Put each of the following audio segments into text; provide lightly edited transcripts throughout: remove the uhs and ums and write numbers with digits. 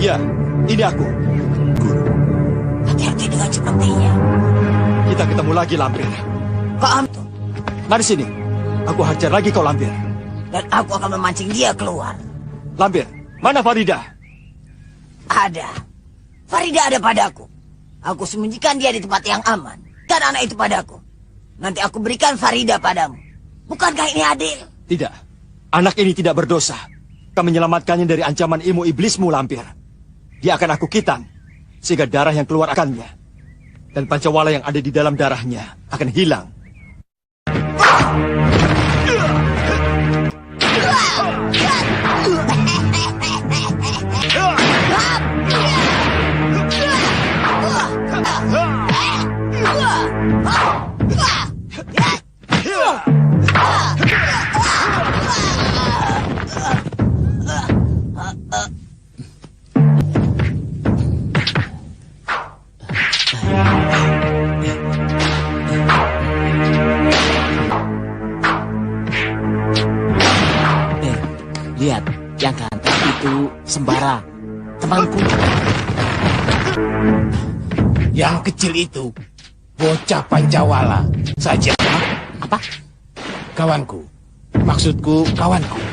Ya, ini aku. Guru. Hati-hati dengan sepertinya. Kita ketemu lagi, Lampir. Paham tuh? Mari sini. Aku hajar lagi kau, Lampir. Dan aku akan memancing dia keluar. Lampir, mana Farida? Ada. Farida ada padaku. Aku sembunyikan dia di tempat yang aman. Dan anak itu padaku. Nanti aku berikan Farida padamu. Bukankah ini adil? Tidak. Anak ini tidak berdosa. Kau menyelamatkannya dari ancaman ilmu iblismu, Lampir. Dia akan aku kitan, sehingga darah yang keluar akannya. Dan pancawala yang ada di dalam darahnya akan hilang. Lihat, yang ganteng itu Sembara, temanku. Yang kecil itu bocah Pancawala saja. Apa? Kawanku. Maksudku kawanku.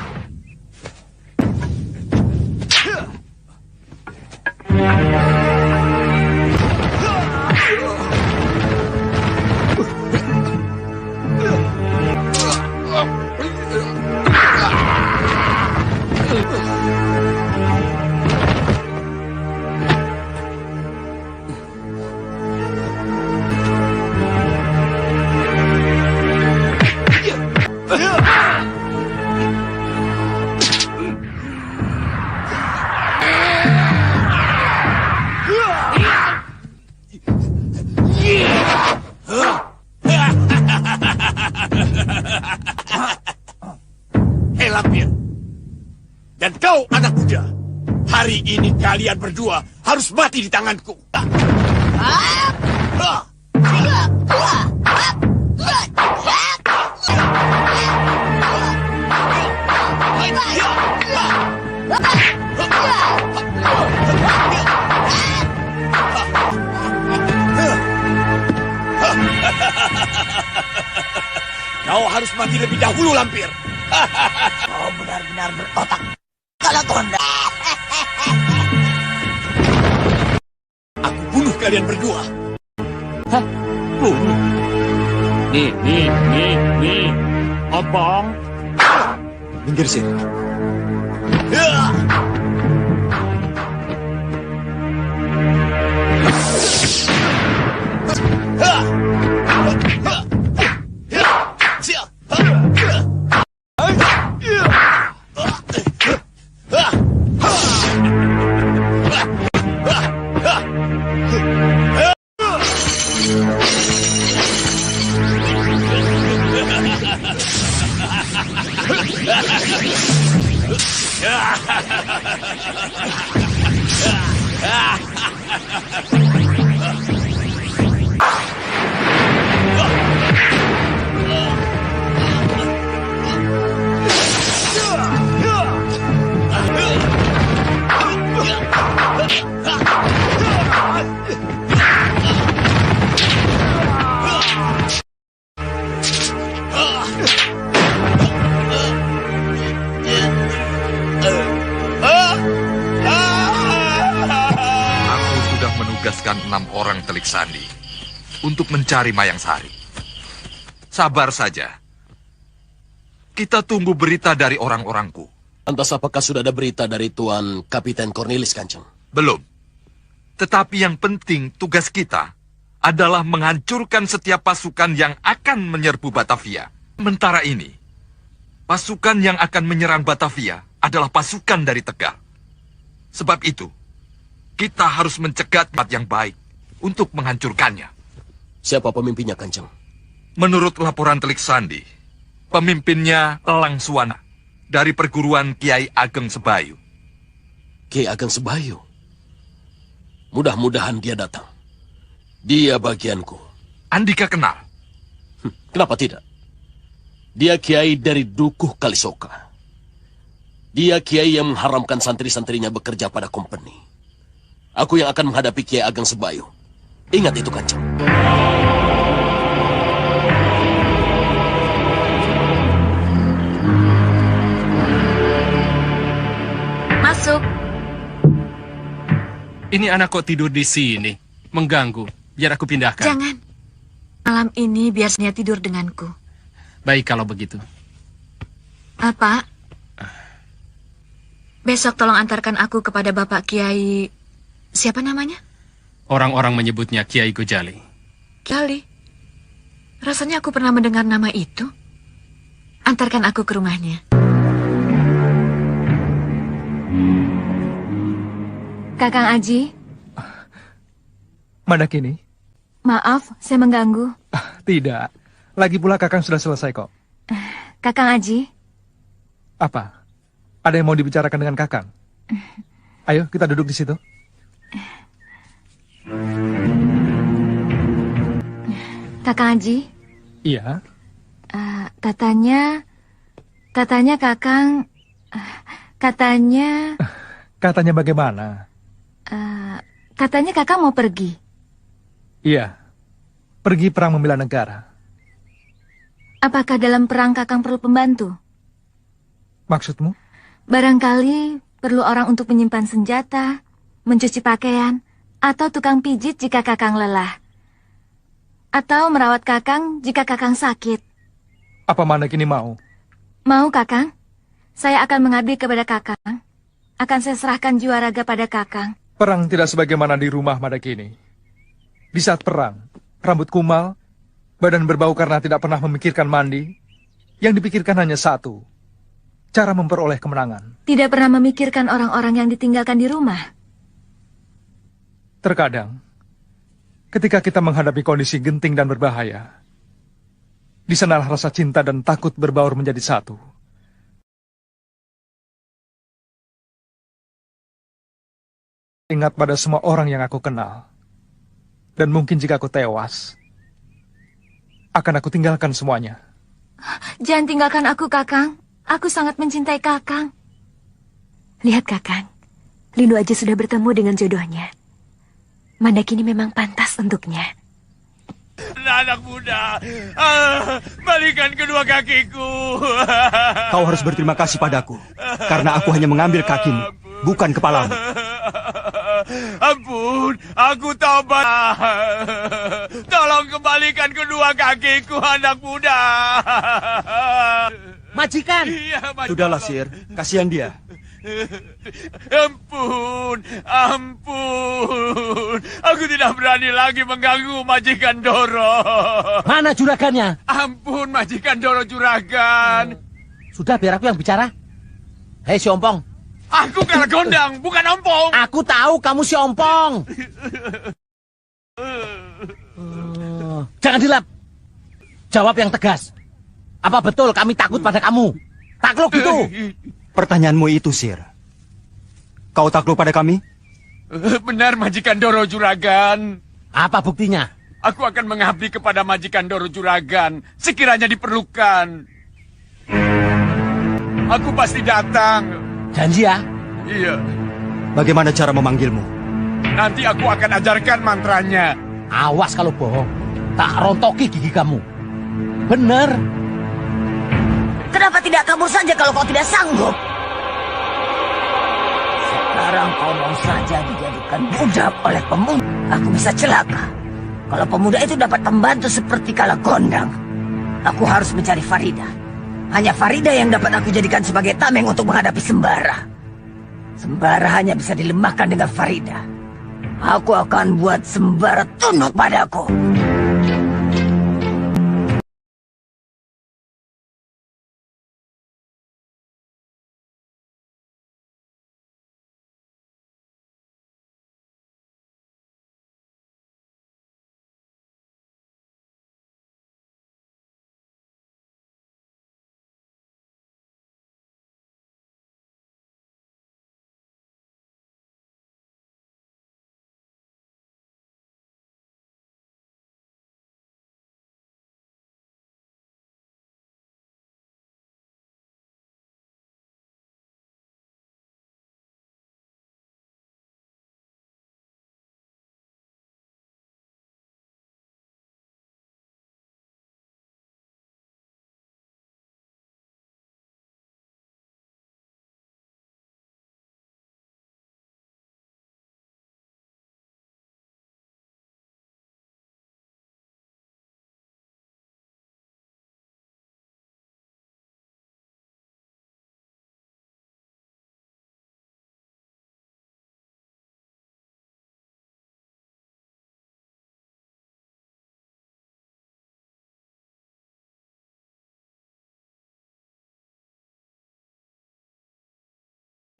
Hei Lampir, dan kau anak muda, hari ini kalian berdua harus mati di tanganku. Kau harus mati lebih dahulu, Lampir. Kau benar-benar berotak. Kalau Tonda. Aku bunuh kalian berdua. Hah? Bunuh? Nih. Abang. Minggir sini. Ha ha ha! Aku sudah menugaskan 6 orang telik sandi untuk mencari Mayang Sari. Sabar saja. Kita tunggu berita dari orang-orangku. Lantas apakah sudah ada berita dari Tuan Kapiten Cornelis, Kanjeng? Belum. Tetapi yang penting tugas kita adalah menghancurkan setiap pasukan yang akan menyerbu Batavia. Sementara ini, pasukan yang akan menyerang Batavia adalah pasukan dari Tegal. Sebab itu, kita harus mencegah tempat yang baik untuk menghancurkannya. Siapa pemimpinnya, Kanjeng? Menurut laporan Telik Sandi, pemimpinnya Elang Suwana dari perguruan Kiai Ageng Sebayu. Kiai Ageng Sebayu. Mudah-mudahan dia datang. Dia bagianku. Andika kenal. Kenapa tidak? Dia kiai dari Dukuh Kalisoka. Dia kiai yang mengharamkan santri-santrinya bekerja pada kompeni. Aku yang akan menghadapi Kiai Ageng Sebayu. Ingat itu, Kanjeng. Masuk. Ini anak kok tidur di sini? Mengganggu. Biar aku pindahkan. Jangan. Malam ini biasanya tidur denganku. Baik kalau begitu. Apa? Besok tolong antarkan aku kepada Bapak Kiai... Siapa namanya? Orang-orang menyebutnya Kiai Gojali. Kiai. Rasanya aku pernah mendengar nama itu. Antarkan aku ke rumahnya. Kakang Aji. Mandakini? Maaf, saya mengganggu. Tidak. Lagi pula Kakang sudah selesai kok. Kakang Aji. Apa? Ada yang mau dibicarakan dengan Kakang? Ayo, kita duduk di situ. Kakang Aji. Iya. Katanya Kakang... Katanya bagaimana? Katanya Kakang mau pergi. Iya. Pergi perang membela negara. Apakah dalam perang Kakang perlu pembantu? Maksudmu? Barangkali perlu orang untuk menyimpan senjata, mencuci pakaian, atau tukang pijit jika Kakang lelah. Atau merawat Kakang jika Kakang sakit. Apa Mandakini mau? Mau, Kakang? Saya akan mengabdi kepada Kakang. Akan saya serahkan jiwa raga pada Kakang. Perang tidak sebagaimana di rumah Mandakini. Di saat perang, rambut kumal, badan berbau karena tidak pernah memikirkan mandi. Yang dipikirkan hanya satu, cara memperoleh kemenangan. Tidak pernah memikirkan orang-orang yang ditinggalkan di rumah. Terkadang, ketika kita menghadapi kondisi genting dan berbahaya, di sanalah rasa cinta dan takut berbaur menjadi satu. Ingat pada semua orang yang aku kenal. Dan mungkin jika aku tewas, akan aku tinggalkan semuanya. Jangan tinggalkan aku, Kakang. Aku sangat mencintai Kakang. Lihat, Kakang. Lindu aja sudah bertemu dengan jodohnya. Mandakini memang pantas untuknya. Anak muda, balikan kedua kakiku. Kau harus berterima kasih padaku, karena aku hanya mengambil kakimu, bukan kepalamu. Ampun, aku taubat. Tolong kembalikan kedua kakiku, anak muda. Majikan! Iya, majikan. Sudahlah, Sir. Kasihan dia. Ampun, ampun. Aku tidak berani lagi mengganggu majikan Doro. Mana juragannya? Ampun, majikan Doro juragan. Sudah biar aku yang bicara. Hei si Ompong. Aku Kalagondang, bukan Ompong. Aku tahu kamu si Ompong. Jangan dilap. Jawab yang tegas. Apa betul kami takut pada kamu? Takluk gitu. Pertanyaanmu itu, Sir. Kau takluk pada kami? Benar, Majikan Doro Juragan. Apa buktinya? Aku akan mengabdi kepada Majikan Doro Juragan sekiranya diperlukan. Aku pasti datang. Janji ya? Iya. Bagaimana cara memanggilmu? Nanti aku akan ajarkan mantranya. Awas kalau bohong. Tak rontoki gigi kamu. Bener. Kenapa tidak kabur saja kalau kau tidak sanggup? Sekarang kau mau saja dijadikan budak oleh pemuda. Aku bisa celaka. Kalau pemuda itu dapat pembantu seperti Kala Gondang. Aku harus mencari Farida. Hanya Farida yang dapat aku jadikan sebagai tameng untuk menghadapi Sembara. Sembara hanya bisa dilemahkan dengan Farida. Aku akan buat Sembara tunduk padaku.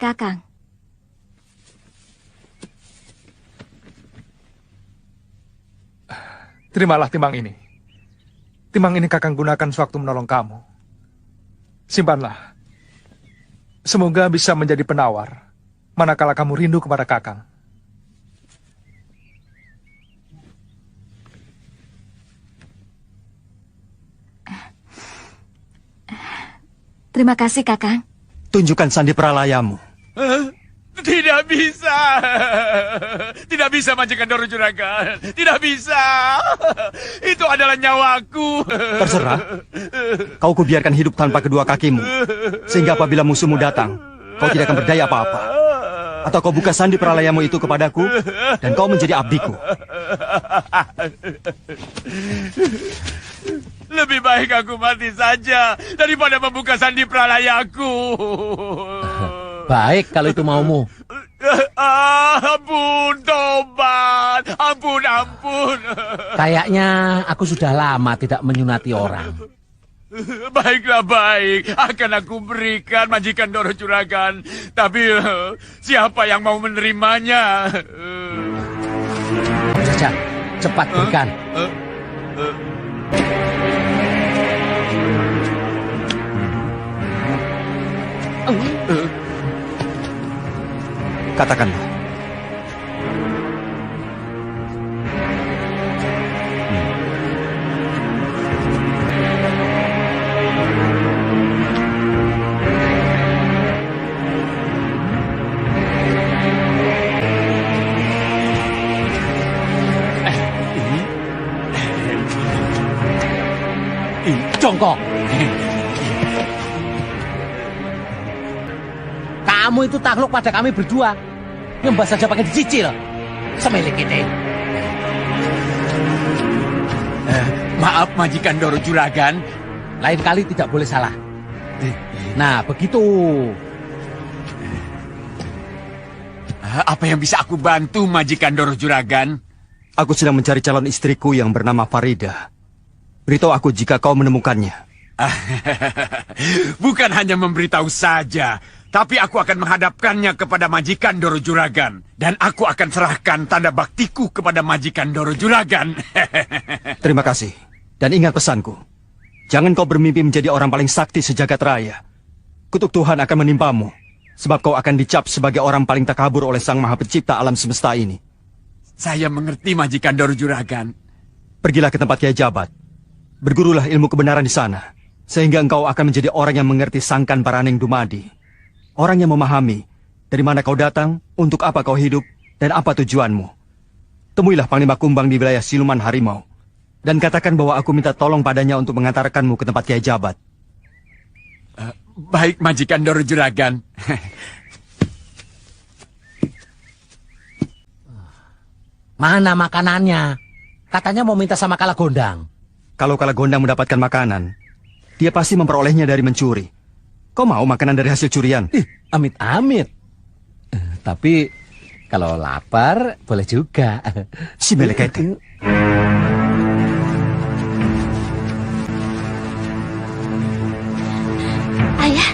Kakang, Terimalah timang ini. Timang ini Kakang gunakan sewaktu menolong kamu. Simpanlah. Semoga bisa menjadi penawar manakala kamu rindu kepada Kakang. terima kasih Kakang. Tunjukkan sandi pralayamu. Tidak bisa. Tidak bisa, Majikan Doro Juragan. Tidak bisa. Itu adalah nyawaku. Terserah. Kau kubiarkan hidup tanpa kedua kakimu. Sehingga apabila musuhmu datang, kau tidak akan berdaya apa-apa. Atau kau buka sandi pralayamu itu kepadaku, dan kau menjadi abdiku. Lebih baik aku mati saja daripada membuka sandi pralayaku. Baik kalau itu maumu. Ampun, tobat. Ampun, ampun. Kayaknya aku sudah lama tidak menyunati orang. Baiklah, baik. Akan aku berikan, Majikan Doro Juragan. Tapi siapa yang mau menerimanya? Saja, cepat berikan. Katakanlah. Jongkok. Kamu itu takluk pada kami berdua. Nyembah saja pakai dicicil. Semilik ini. Maaf, Majikan Doro Juragan. Lain kali tidak boleh salah. Nah, begitu. Apa yang bisa aku bantu, Majikan Doro Juragan? Aku sedang mencari calon istriku yang bernama Farida. Beritahu aku jika kau menemukannya. Bukan hanya memberitahu saja, tapi aku akan menghadapkannya kepada Majikan Doro Juragan. Dan aku akan serahkan tanda baktiku kepada Majikan Doro Juragan. Terima kasih. Dan ingat pesanku. Jangan kau bermimpi menjadi orang paling sakti sejagat raya. Kutuk Tuhan akan menimpamu Sebab kau akan dicap sebagai orang paling takabur oleh Sang Maha Pencipta alam semesta ini. Saya mengerti Majikan Doro Juragan. Pergilah ke tempat Kiai Jabat. Bergurulah ilmu kebenaran di sana. Sehingga engkau akan menjadi orang yang mengerti Sangkan Paraneng Dumadi. Orang yang memahami dari mana kau datang, untuk apa kau hidup, dan apa tujuanmu. Temuilah Panglima Kumbang di wilayah Siluman Harimau. Dan katakan bahwa aku minta tolong padanya untuk mengantarkanmu ke tempat Kiai Jabat. Baik Majikan Doro Juragan. Mana makanannya? Katanya mau minta sama Kalagondang. Kalau Kalagondang mendapatkan makanan, dia pasti memperolehnya dari mencuri. Kau mau makanan dari hasil curian? Amit-amit. Tapi kalau lapar boleh juga. Si Meleket. Ayah,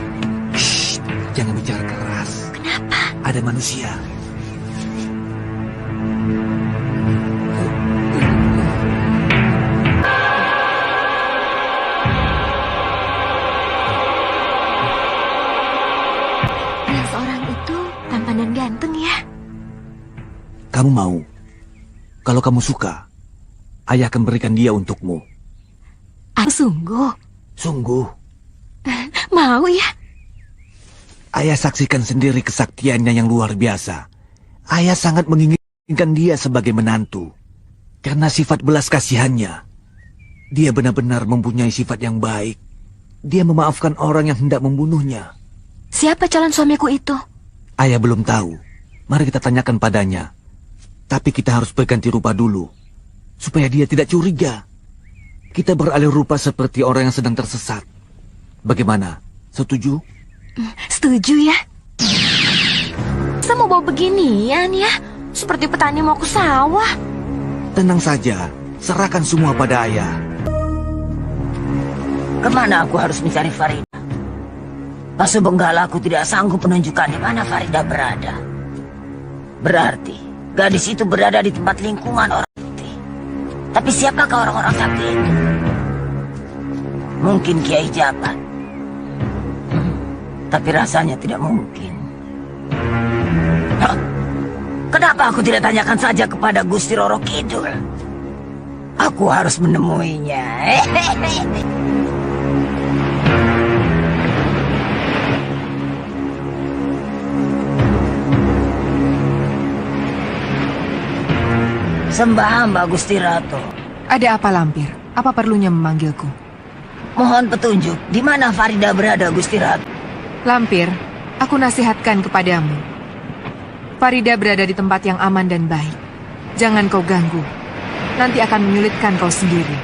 Jangan bicara keras. kenapa? Ada manusia. Yang seorang itu tampan dan ganteng ya. Kamu mau? Kalau kamu suka, ayah akan berikan dia untukmu. Aku sungguh Sungguh, mau ya. ayah saksikan sendiri kesaktiannya yang luar biasa. Ayah sangat menginginkan dia sebagai menantu. Karena sifat belas kasihannya. Dia benar-benar mempunyai sifat yang baik. Dia memaafkan orang yang hendak membunuhnya. Siapa calon suamiku itu? Ayah belum tahu. Mari kita tanyakan padanya. Tapi kita harus berganti rupa dulu. Supaya dia tidak curiga. Kita beralih rupa seperti orang yang sedang tersesat. Bagaimana? Setuju? Setuju ya. Saya mau bawa beginian ya. Seperti petani mau ke sawah. Tenang saja. Serahkan semua pada ayah. Kemana aku harus mencari Farida? Pasu Benggala aku tidak sanggup menunjukkan di mana Farida berada. Berarti gadis itu berada di tempat lingkungan orang putih. Tapi siapakah orang-orang sakti itu? Mungkin Kiai Jabat. Tapi rasanya tidak mungkin. Hah? Kenapa aku tidak tanyakan saja kepada Gusti Roro Kidul? Aku harus menemuinya. Sembah hamba Gusti Ratu. Ada apa Lampir? Apa perlunya memanggilku? Mohon petunjuk, di mana Farida berada Gusti Ratu? Lampir, aku nasihatkan kepadamu. Farida berada di tempat yang aman dan baik. Jangan kau ganggu. Nanti akan menyulitkan kau sendiri.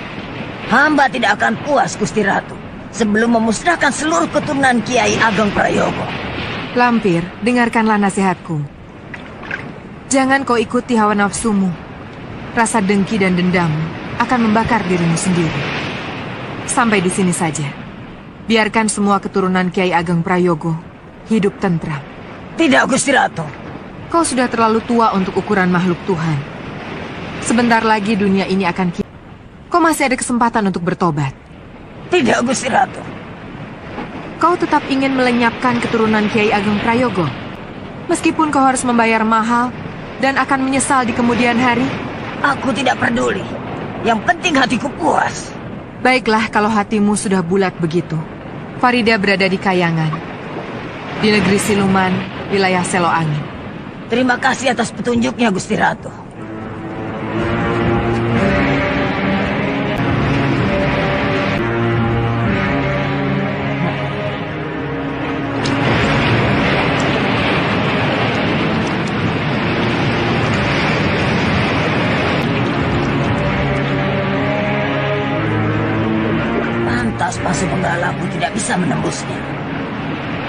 Hamba tidak akan puas Gusti Ratu sebelum memusnahkan seluruh keturunan Kiai Ageng Prayogo. Lampir, dengarkanlah nasihatku. Jangan kau ikuti hawa nafsumu. Rasa dengki dan dendam akan membakar dirimu sendiri. Sampai di sini saja. Biarkan semua keturunan Kiai Ageng Prayogo hidup tentram. Tidak, Gusti Ratu. Kau sudah terlalu tua untuk ukuran makhluk Tuhan. Sebentar lagi dunia ini akan kau masih ada kesempatan untuk bertobat. Tidak, Gusti Ratu. Kau tetap ingin melenyapkan keturunan Kiai Ageng Prayogo. Meskipun kau harus membayar mahal dan akan menyesal di kemudian hari. Aku tidak peduli. Yang penting hatiku puas. Baiklah kalau hatimu sudah bulat begitu. Farida berada di Kayangan, di negeri Siluman, wilayah Selo Angin. Terima kasih atas petunjuknya, Gusti Ratu. Pasu Benggalaku tidak bisa menembusnya.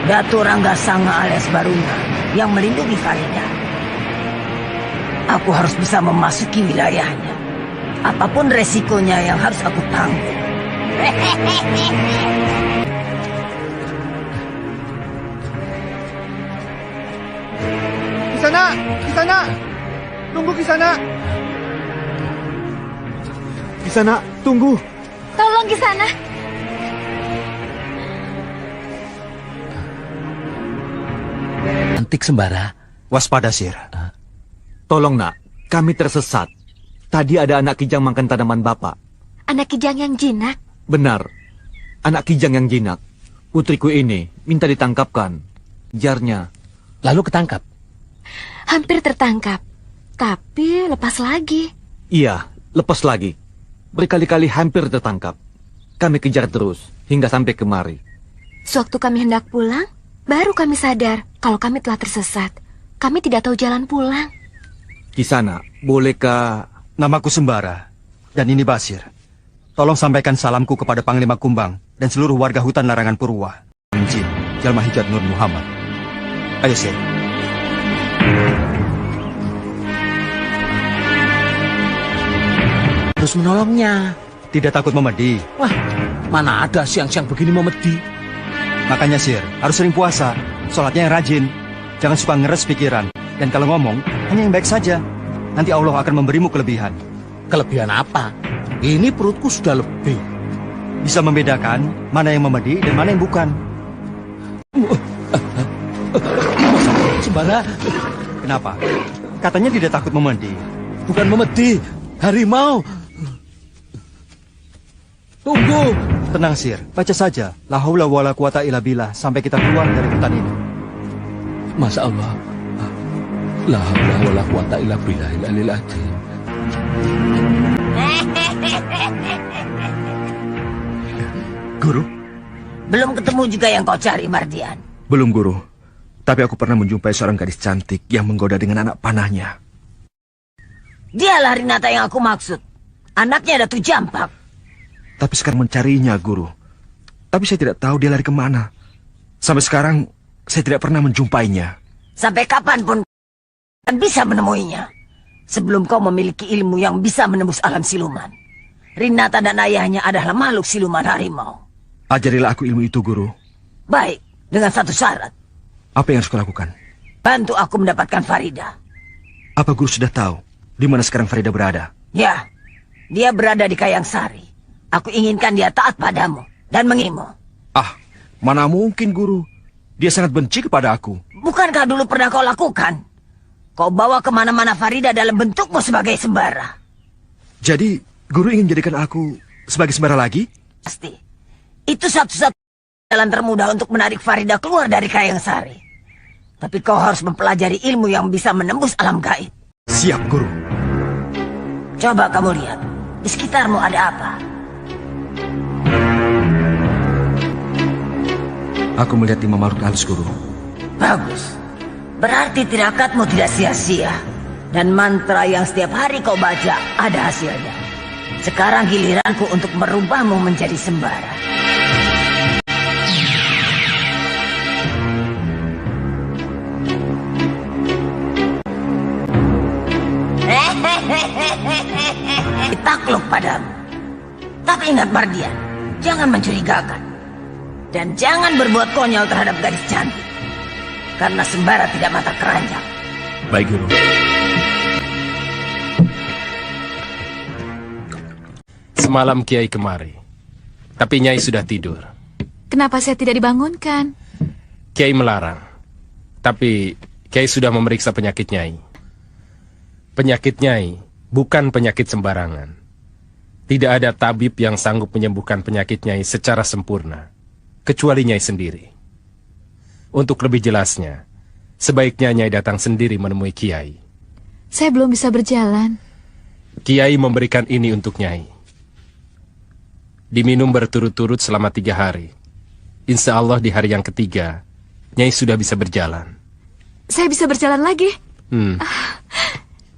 Datu Rangga Sanga alias Baruna yang melindungi Farida. Aku harus bisa memasuki wilayahnya. Apapun resikonya yang harus aku tanggung. Kisana! Kisana! Tunggu Kisana! Kisana, tunggu! Tolong ke sana. taktik sembara. Waspada, Sir. Tolong nak, kami tersesat. Tadi ada anak kijang makan tanaman Bapak. Anak kijang yang jinak. Benar, anak kijang yang jinak. Putriku ini minta ditangkapkan. Jarnya. Lalu ketangkap? Hampir tertangkap. Tapi lepas lagi. Iya, lepas lagi. Berkali-kali hampir tertangkap. Kami kejar terus, hingga sampai kemari. Sewaktu kami hendak pulang, baru kami sadar kalau kami telah tersesat. Kami tidak tahu jalan pulang. Kisana, bolehkah... Namaku Sembara, dan ini Basir. Tolong sampaikan salamku kepada Panglima Kumbang dan seluruh warga hutan larangan Purwa. Jin, Jalma Hijat Nur Muhammad. Ayo, Sir. Terus menolongnya. Tidak takut memedi. Wah, mana ada siang-siang begini memedi. Makanya, Sir, harus sering puasa. Sholatnya yang rajin. Jangan suka ngeres pikiran. Dan kalau ngomong, hanya yang baik saja. Nanti Allah akan memberimu kelebihan. Kelebihan apa? Ini perutku sudah lebih. Bisa membedakan mana yang memedi dan mana yang bukan. Sembara. Kenapa? Katanya tidak takut memedi. Bukan memedi, harimau. Tunggu. Tenang, Sir. Baca saja. La haula wala quwata illa billah sampai kita keluar dari hutan ini. Masya Allah. La haula wala quwata illa billahil aliyil azim. Guru? Belum ketemu juga yang kau cari, Mardian. Belum, Guru. Tapi aku pernah menjumpai seorang gadis cantik yang menggoda dengan anak panahnya. Dialah Rinata yang aku maksud. Anaknya Datu Jampak. Tapi sekarang mencarinya, Guru. Tapi saya tidak tahu dia lari kemana. Sampai sekarang, saya tidak pernah menjumpainya. Sampai kapanpun dan bisa menemuinya. Sebelum kau memiliki ilmu yang bisa menembus alam siluman. Rinata dan ayahnya adalah makhluk siluman harimau. Ajarilah aku ilmu itu, Guru. Baik, dengan satu syarat. Apa yang harus kulakukan? Bantu aku mendapatkan Farida. Apa Guru sudah tahu di mana sekarang Farida berada? Ya, dia berada di Kayang Sari. Aku inginkan dia taat padamu dan mengimu. Ah, mana mungkin, Guru. Dia sangat benci kepada aku. Bukankah dulu pernah kau lakukan? Kau bawa kemana-mana Farida dalam bentukmu sebagai sembara. Jadi, Guru ingin menjadikan aku sebagai sembara lagi? Pasti. Itu satu-satunya jalan termudah untuk menarik Farida keluar dari Kayang Sari. Tapi kau harus mempelajari ilmu yang bisa menembus alam gaib. Siap, Guru. Coba kamu lihat. Di sekitarmu ada apa? Aku melihat 5 makhluk halus, Guru. Bagus. Berarti tirakatmu tidak sia-sia. Dan mantra yang setiap hari kau baca ada hasilnya. Sekarang giliranku untuk merubahmu menjadi sembara. Takluk padamu. Tapi ingat, Mardian, jangan mencurigakan. Dan jangan berbuat konyol terhadap gadis cantik. Karena sembara tidak mata keranjang. Baik, Guru. Semalam Kiai kemari. Tapi Nyai sudah tidur. Kenapa saya tidak dibangunkan? Kiai melarang. Tapi Kiai sudah memeriksa penyakit Nyai. Penyakit Nyai bukan penyakit sembarangan. Tidak ada tabib yang sanggup menyembuhkan penyakit Nyai secara sempurna. Kecuali Nyai sendiri. Untuk lebih jelasnya, sebaiknya Nyai datang sendiri menemui Kiai. Saya belum bisa berjalan. Kiai memberikan ini untuk Nyai. Diminum berturut-turut selama 3 hari. Insya Allah di hari yang ketiga, Nyai sudah bisa berjalan. Saya bisa berjalan lagi?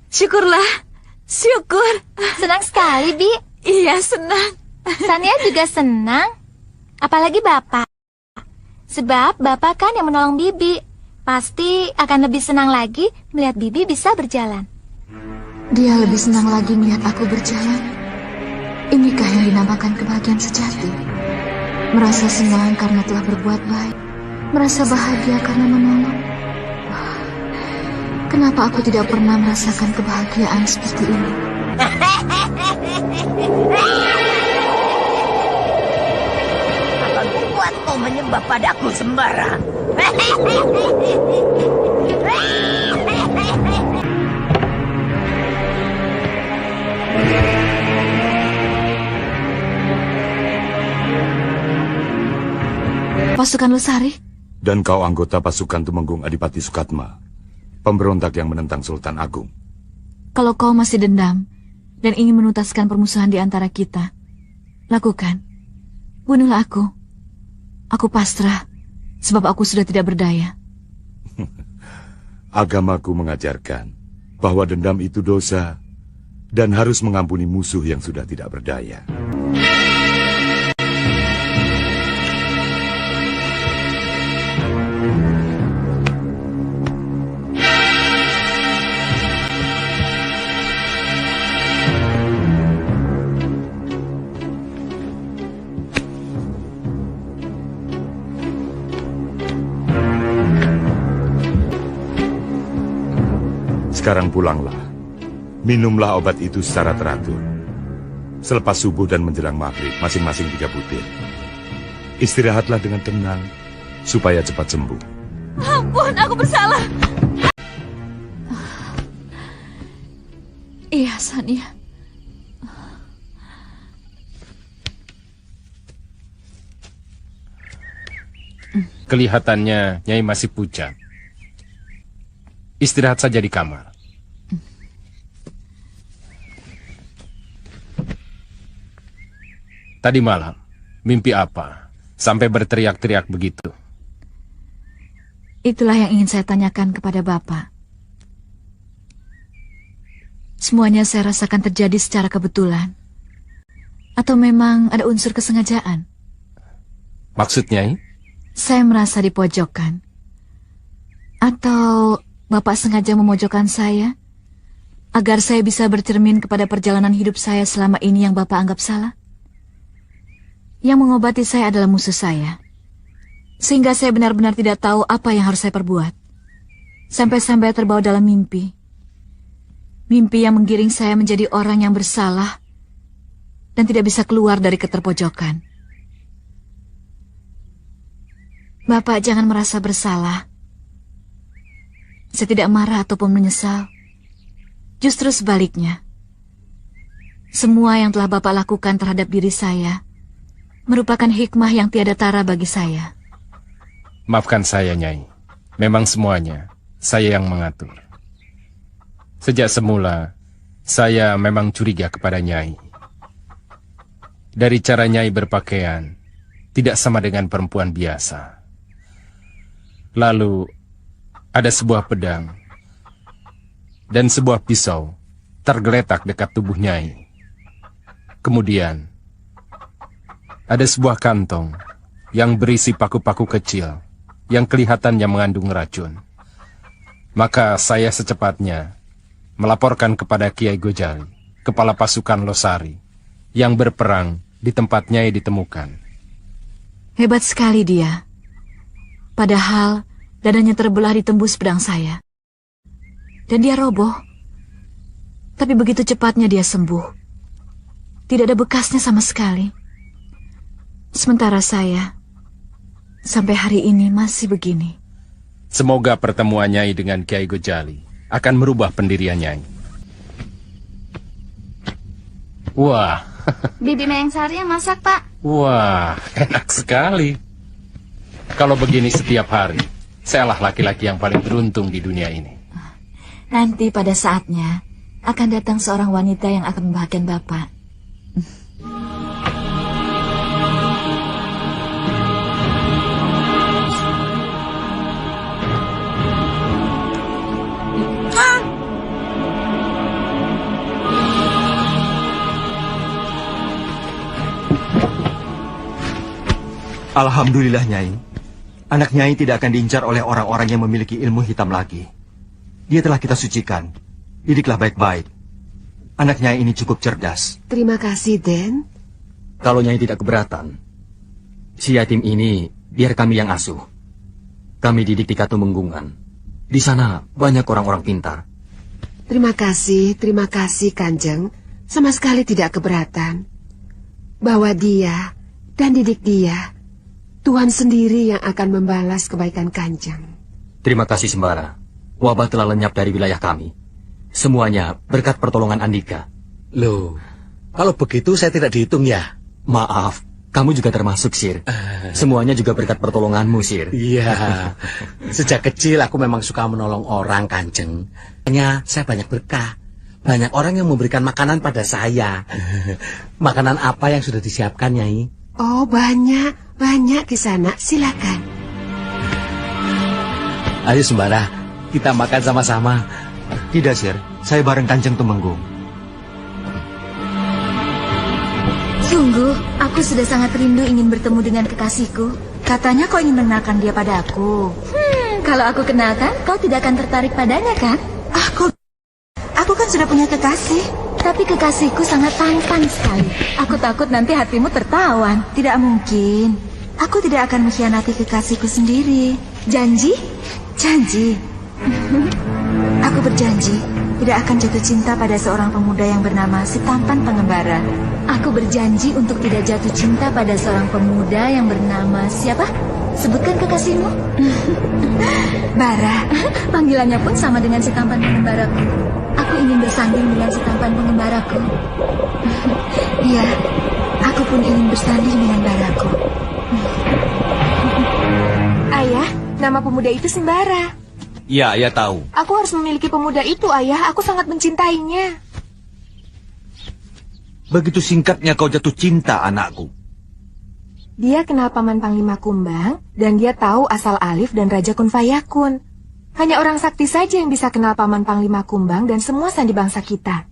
Syukurlah. Syukur. Senang sekali, Bi. Iya, senang. Sania juga senang. Apalagi Bapak. Sebab Bapak kan yang menolong Bibi. Pasti akan lebih senang lagi melihat Bibi bisa berjalan. Dia lebih senang lagi melihat aku berjalan. Inikah yang dinamakan kebahagiaan sejati? Merasa senang karena telah berbuat baik. Merasa bahagia karena menolong. Kenapa aku tidak pernah merasakan kebahagiaan seperti ini? membuat kau menyembah padaku sembarang? Pasukan Losari? Dan kau anggota pasukan Tumenggung Adipati Sukatma, pemberontak yang menentang Sultan Agung. Kalau kau masih dendam dan ingin menuntaskan permusuhan di antara kita, lakukan. Bunuhlah aku. Aku pasrah, sebab aku sudah tidak berdaya. Agamaku mengajarkan bahwa dendam itu dosa dan harus mengampuni musuh yang sudah tidak berdaya. Sekarang pulanglah. Minumlah obat itu secara teratur. Selepas subuh dan menjelang maghrib, masing-masing 3 butir. Istirahatlah dengan tenang, supaya cepat sembuh. Ampun, aku bersalah. Iya, Sania. Kelihatannya Nyai masih pucat. Istirahat saja di kamar. Tadi malam, mimpi apa? Sampai berteriak-teriak begitu. Itulah yang ingin saya tanyakan kepada Bapak. Semuanya saya rasakan terjadi secara kebetulan. Atau memang ada unsur kesengajaan? Maksudnya? Saya merasa dipojokkan. Atau Bapak sengaja memojokkan saya agar saya bisa bercermin kepada perjalanan hidup saya selama ini yang Bapak anggap salah? Yang mengobati saya adalah musuh saya, sehingga saya benar-benar tidak tahu apa yang harus saya perbuat. Sampai-sampai terbawa dalam mimpi. Mimpi yang menggiring saya menjadi orang yang bersalah dan tidak bisa keluar dari keterpojokan. Bapak jangan merasa bersalah. Saya tidak marah ataupun menyesal. Justru sebaliknya. Semua yang telah Bapak lakukan terhadap diri saya merupakan hikmah yang tiada tara bagi saya. Maafkan saya, Nyai. Memang semuanya saya yang mengatur. Sejak semula, saya memang curiga kepada Nyai. Dari cara Nyai berpakaian, tidak sama dengan perempuan biasa. Lalu, ada sebuah pedang dan sebuah pisau tergeletak dekat tubuh Nyai. Kemudian, ada sebuah kantong yang berisi paku-paku kecil yang kelihatannya mengandung racun. Maka saya secepatnya melaporkan kepada Kiai Gojali, kepala pasukan Losari, yang berperang di tempat Nyai ditemukan. Hebat sekali dia. Padahal dadanya terbelah ditembus pedang saya. Dan dia roboh. Tapi begitu cepatnya dia sembuh. Tidak ada bekasnya sama sekali. Sementara saya, sampai hari ini masih begini. Semoga pertemuan Nyai dengan Kiai Gojali akan merubah pendirian Nyai. Wah. Bibi Mengsari yang masak, Pak. Wah, enak sekali. Kalau begini setiap hari, sayalah laki-laki yang paling beruntung di dunia ini. Nanti pada saatnya akan datang seorang wanita yang akan membahagiakan Bapak. Alhamdulillah, Nyai. Anak Nyai tidak akan diincar oleh orang-orang yang memiliki ilmu hitam lagi. Dia telah kita sucikan. Didiklah baik-baik. Anak Nyai ini cukup cerdas. Terima kasih, Den. Kalau Nyai tidak keberatan, si yatim ini biar kami yang asuh. Kami didik di Katumenggungan. Di sana banyak orang-orang pintar. Terima kasih Kanjeng. Sama sekali tidak keberatan. Bawa dia dan didik dia. Tuhan sendiri yang akan membalas kebaikan Kanjeng. Terima kasih Sembara. Wabah telah lenyap dari wilayah kami. Semuanya berkat pertolongan Andika. Loh, kalau begitu saya tidak dihitung ya? Maaf, kamu juga termasuk, Sir. Semuanya juga berkat pertolonganmu, Sir. Iya, sejak kecil aku memang suka menolong orang, Kanjeng. Hanya saya banyak berkah. Banyak orang yang memberikan makanan pada saya. Makanan apa yang sudah disiapkan, Nyai? Oh, banyak Kisanak. Silakan. Ayo Sembara, kita makan sama-sama. Tidak, Sir. Saya bareng Kanjeng Tumenggung. Sungguh, aku sudah sangat rindu ingin bertemu dengan kekasihku. Katanya kau ingin mengenalkan dia pada aku. Kalau aku kenalkan, kau tidak akan tertarik padanya, kan? Aku kan sudah punya kekasih. Tapi kekasihku sangat tampan sekali. Aku takut nanti hatimu tertawan. Tidak mungkin. Aku tidak akan mengkhianati kekasihku sendiri. Janji? Janji. Aku berjanji tidak akan jatuh cinta pada seorang pemuda yang bernama si tampan pengembara. Aku berjanji untuk tidak jatuh cinta pada seorang pemuda yang bernama siapa? Sebutkan kekasihmu. Bara. Panggilannya pun sama dengan si tampan pengembaraku. Aku ingin bersanding dengan si tampan pengembaraku. Iya, aku pun ingin bersanding dengan baraku. Ayah, nama pemuda itu Sembara. Ya, ayah tahu. Aku harus memiliki pemuda itu, Ayah. Aku sangat mencintainya. Begitu singkatnya kau jatuh cinta, anakku. Dia kenal Paman Panglima Kumbang, dan dia tahu asal Alif dan Raja Kun Fayakun. Hanya orang sakti saja yang bisa kenal Paman Panglima Kumbang dan semua sandi bangsa kita.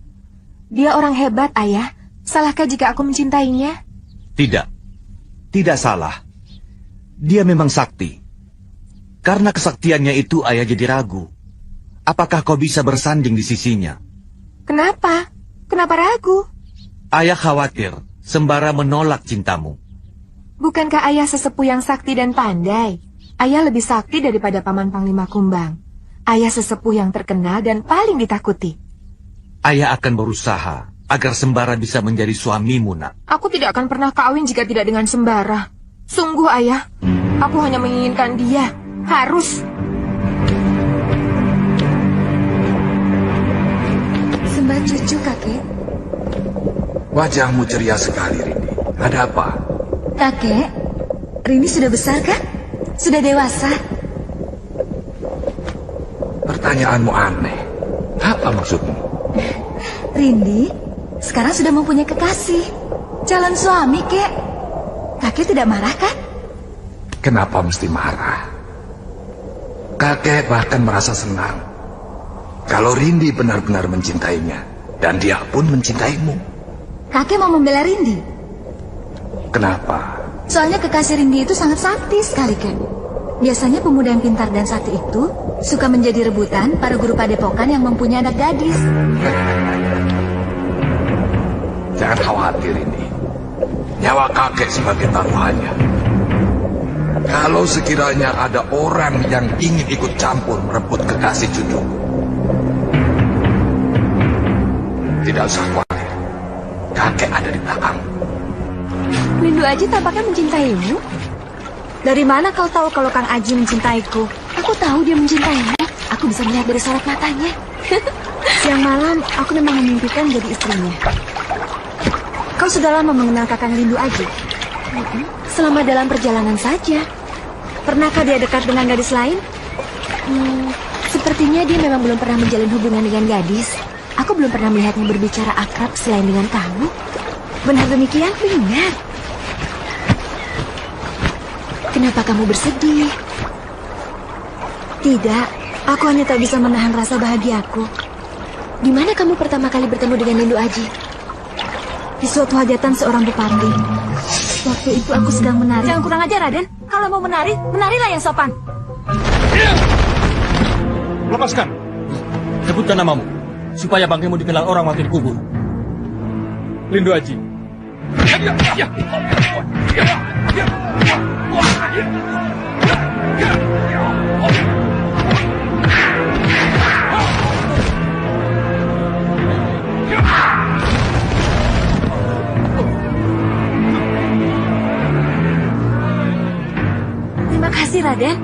Dia orang hebat, Ayah. Salahkah jika aku mencintainya? Tidak. Tidak salah. Dia memang sakti. Karena kesaktiannya itu ayah jadi ragu. Apakah kau bisa bersanding di sisinya? Kenapa? Kenapa ragu? Ayah khawatir Sembara menolak cintamu. Bukankah ayah sesepuh yang sakti dan pandai? Ayah lebih sakti daripada Paman Panglima Kumbang. Ayah sesepuh yang terkenal dan paling ditakuti. Ayah akan berusaha agar Sembara bisa menjadi suamimu, nak. Aku tidak akan pernah kawin jika tidak dengan Sembara. Sungguh, Ayah. Aku hanya menginginkan dia. Harus. Sembah cucu, kakek. Wajahmu ceria sekali, Rindi. Ada apa? Kakek, Rini sudah besar kan? Sudah dewasa. Pertanyaanmu aneh. Apa maksudmu? Rindi sekarang sudah mempunyai kekasih. Calon suami, kek. Kakek tidak marah kan? Kenapa mesti marah? Kakek bahkan merasa senang kalau Rindi benar-benar mencintainya, dan dia pun mencintaimu. Kakek mau membela Rindi. Kenapa? Soalnya kekasih Rindi itu sangat sakti sekali, kek. Biasanya pemuda yang pintar dan sakti itu suka menjadi rebutan para guru padepokan yang mempunyai anak gadis. Jangan khawatir, Rindi. Nyawa kakek sebagai taruhannya. Kalau sekiranya ada orang yang ingin ikut campur merebut kekasih cucuku, tidak usah khawatir. Kakek ada di belakang. Lindu Aji tampaknya mencintaimu. Dari mana kau tahu kalau Kang Aji mencintaiku? Aku tahu dia mencintaimu. Aku bisa melihat dari sorot matanya. Siang malam, aku memang memimpikan jadi istrinya. Kau sudah lama mengenal Kakang Lindu Aji? Selama dalam perjalanan saja. Pernahkah dia dekat dengan gadis lain? Sepertinya dia memang belum pernah menjalin hubungan dengan gadis. Aku belum pernah melihatnya berbicara akrab selain dengan kamu. Benar demikian? Benar. Kenapa kamu bersedih? Tidak, aku hanya tak bisa menahan rasa bahagiaku. Di mana kamu pertama kali bertemu dengan Lindu Aji? Di suatu hajatan seorang bupati. Waktu itu aku sedang menari. Jangan kurang ajar, Raden. Kalau mau menari, menarilah yang sopan. Lepaskan. Sebutkan namamu, supaya bangkaimu dikenal orang waktu dikubur. Lindu Aji. Raden.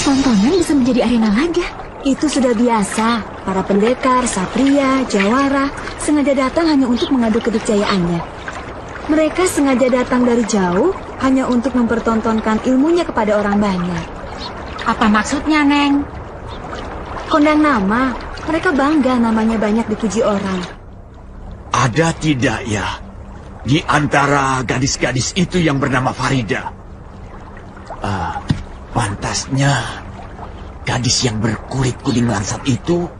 Tontonan bisa menjadi arena laga. Itu sudah biasa. Para pendekar, satria, jawara sengaja datang hanya untuk mengadu kedikjayaannya. Mereka sengaja datang dari jauh hanya untuk mempertontonkan ilmunya kepada orang banyak. Apa maksudnya, Neng? Kondang nama. Mereka bangga namanya banyak dipuji orang. Ada tidak ya di antara gadis-gadis itu yang bernama Farida? Pantasnya gadis yang berkulit kuning langsat itu.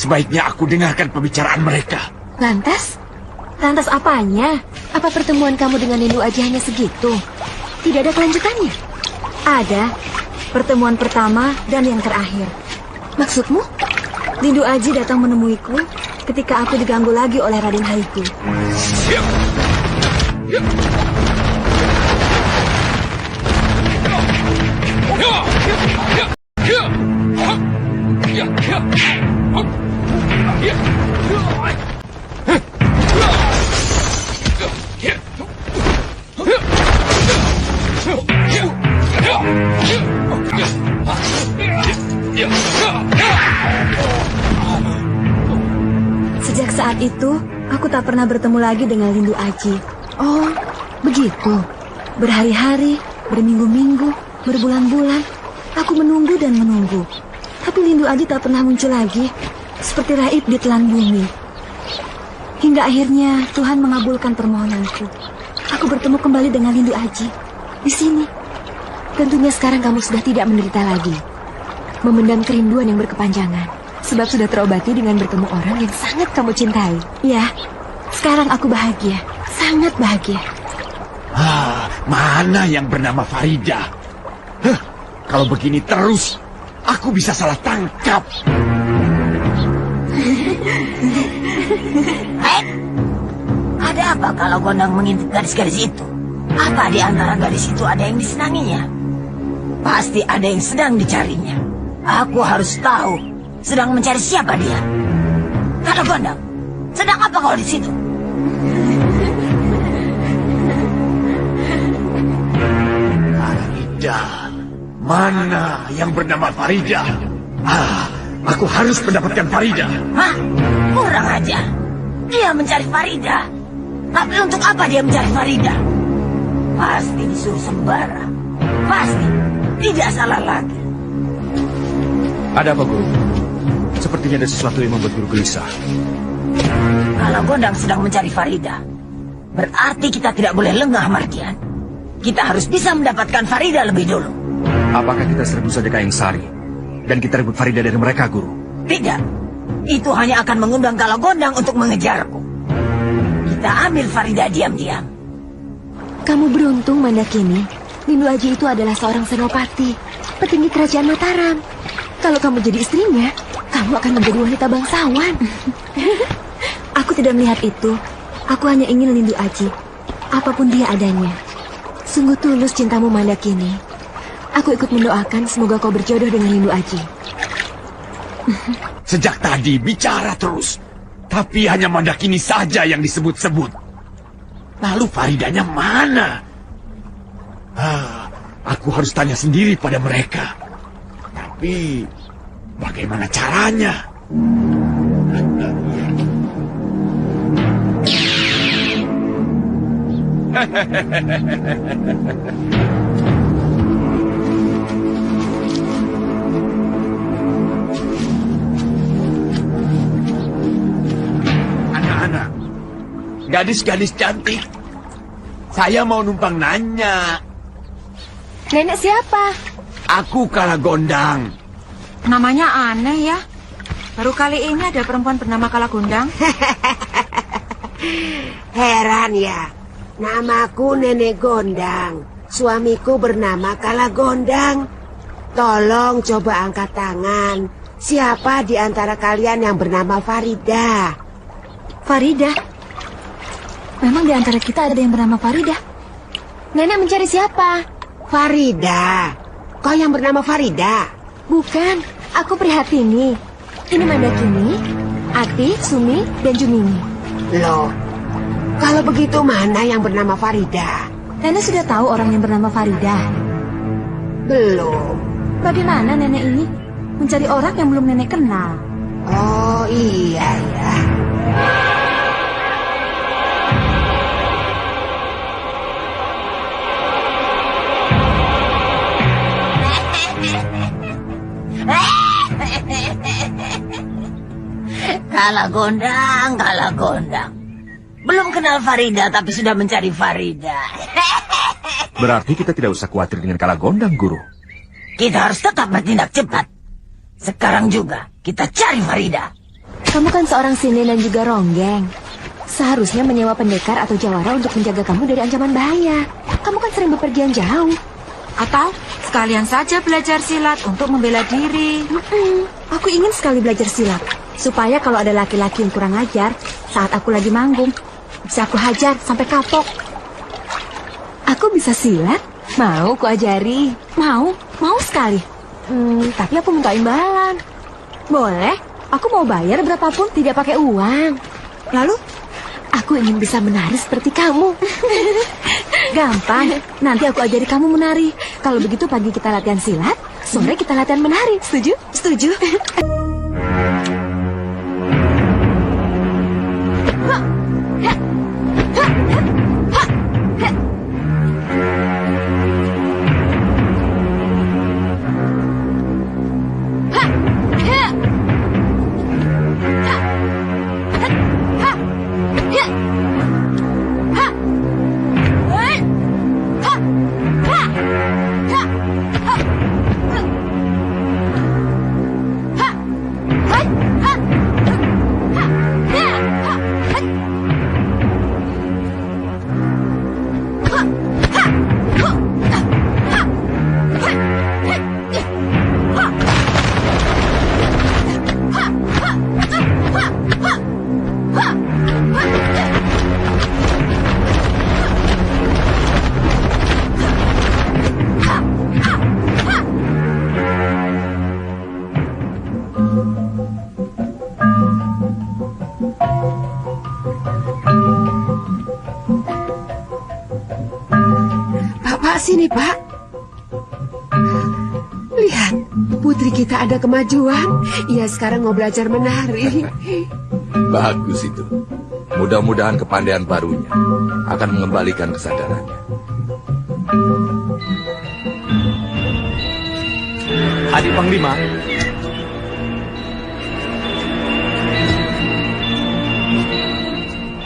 Sebaiknya aku dengarkan pembicaraan mereka. Lantas? Lantas apanya? Apa pertemuan kamu dengan Lindu Aji hanya segitu? Tidak ada kelanjutannya? Ada. Pertemuan pertama dan yang terakhir. Maksudmu? Lindu Aji datang menemuiku ketika aku diganggu lagi oleh Raden Haiku. Sejak saat itu, aku tak pernah bertemu lagi dengan Lindu Aji. Oh, begitu. Berhari-hari, berminggu-minggu, berbulan-bulan, aku menunggu dan menunggu. Tapi Lindu Aji tak pernah muncul lagi, seperti raib di telan bumi. Hingga akhirnya Tuhan mengabulkan permohonanku. Aku bertemu kembali dengan Lindu Aji di sini. Tentunya sekarang kamu sudah tidak menderita lagi, memendam kerinduan yang berkepanjangan, sebab sudah terobati dengan bertemu orang yang sangat kamu cintai. Ya, sekarang aku bahagia, sangat bahagia. Mana yang bernama Farida? Kalau begini terus, aku bisa salah tangkap. Ada apa kalau Gondang mengintip gadis-gadis itu? Apa di antara gadis itu ada yang disenanginya? Pasti ada yang sedang dicarinya. Aku harus tahu sedang mencari siapa dia. Kalau Gondang, sedang apa kau di situ? Farida, mana yang bernama Farida? Aku harus mendapatkan Farida. Hah? Kurang aja. Dia mencari Farida. Tapi untuk apa dia mencari Farida? Pasti disuruh sembara. Pasti. Tidak salah lagi. Ada apa, Guru? Sepertinya ada sesuatu yang membuat Guru gelisah. Kalau Gondang sedang mencari Farida, berarti kita tidak boleh lengah, Mardian. Kita harus bisa mendapatkan Farida lebih dulu. Apakah kita serbu saja Kayang Sari dan kita rebut Farida dari mereka, Guru? Tidak. Itu hanya akan mengundang Kala Gondang untuk mengejarku. Kita ambil Farida diam-diam. Kamu beruntung, Mandakini. Lindu Aji itu adalah seorang senopati, petinggi kerajaan Mataram. Kalau kamu jadi istrinya, kamu akan menjadi wanita bangsawan. Aku tidak melihat itu. Aku hanya ingin Lindu Aji, apapun dia adanya. Sungguh tulus cintamu, Mandakini. Aku ikut mendoakan semoga kau berjodoh dengan Lindu Aji. Sejak tadi bicara terus, tapi hanya Mandakini saja yang disebut-sebut. Lalu Faridanya mana? Aku harus tanya sendiri pada mereka. Tapi bagaimana caranya? Anak-anak, gadis-gadis cantik, saya mau numpang nanya. Nenek siapa? Aku Kala Gondang. Namanya aneh ya. Baru kali ini ada perempuan bernama Kala Gondang. Heran ya. Namaku Nenek Gondang. Suamiku bernama Kala Gondang. Tolong coba angkat tangan. Siapa di antara kalian yang bernama Farida? Farida? Memang di antara kita ada yang bernama Farida? Nenek mencari siapa? Farida. Kau yang bernama Farida? Bukan, aku Prihatini. Ini Mandakini, Ati, Sumi, dan Jumini. Loh, kalau begitu mana yang bernama Farida? Nenek sudah tahu orang yang bernama Farida? Belum. Bagaimana nenek ini? Mencari orang yang belum nenek kenal. Oh iya ya. Kalah gondang. Belum kenal Farida tapi sudah mencari Farida. Berarti kita tidak usah khawatir dengan kalah gondang, Guru. Kita harus tetap bertindak cepat. Sekarang juga kita cari Farida. Kamu kan seorang sini dan juga ronggeng. Seharusnya menyewa pendekar atau jawara untuk menjaga kamu dari ancaman bahaya. Kamu kan sering bepergian jauh. Atau sekalian saja belajar silat untuk membela diri. Aku ingin sekali belajar silat. Supaya kalau ada laki-laki yang kurang ajar, saat aku lagi manggung, bisa aku hajar sampai kapok. Aku bisa silat? Mau ku ajari? Mau sekali. Tapi aku minta imbalan. Boleh, aku mau bayar berapapun, tidak pakai uang. Lalu? Aku ingin bisa menari seperti kamu. Gampang, nanti aku ajari kamu menari. Kalau begitu pagi kita latihan silat, sore kita latihan menari. Setuju? Setuju. Sini, Pak. Lihat, putri kita ada kemajuan. Ia sekarang mau belajar menari. Bagus itu. Mudah-mudahan kepandaian barunya akan mengembalikan kesadarannya. Adik Panglima.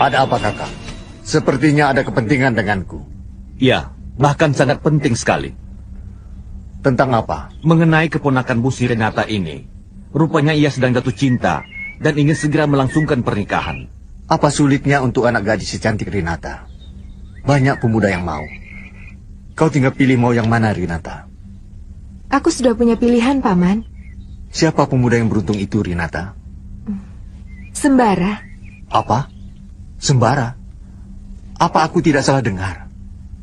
Ada apa, Kakak? Sepertinya ada kepentingan denganku. Ya, bahkan sangat penting sekali. Tentang apa? Mengenai keponakan Bu Sri Renata ini. Rupanya ia sedang jatuh cinta dan ingin segera melangsungkan pernikahan. Apa sulitnya untuk anak gadis secantik Renata? Banyak pemuda yang mau. Kau tinggal pilih mau yang mana, Renata? Aku sudah punya pilihan, Paman. Siapa pemuda yang beruntung itu, Renata? Sembara. Apa? Sembara? Apa aku tidak salah dengar?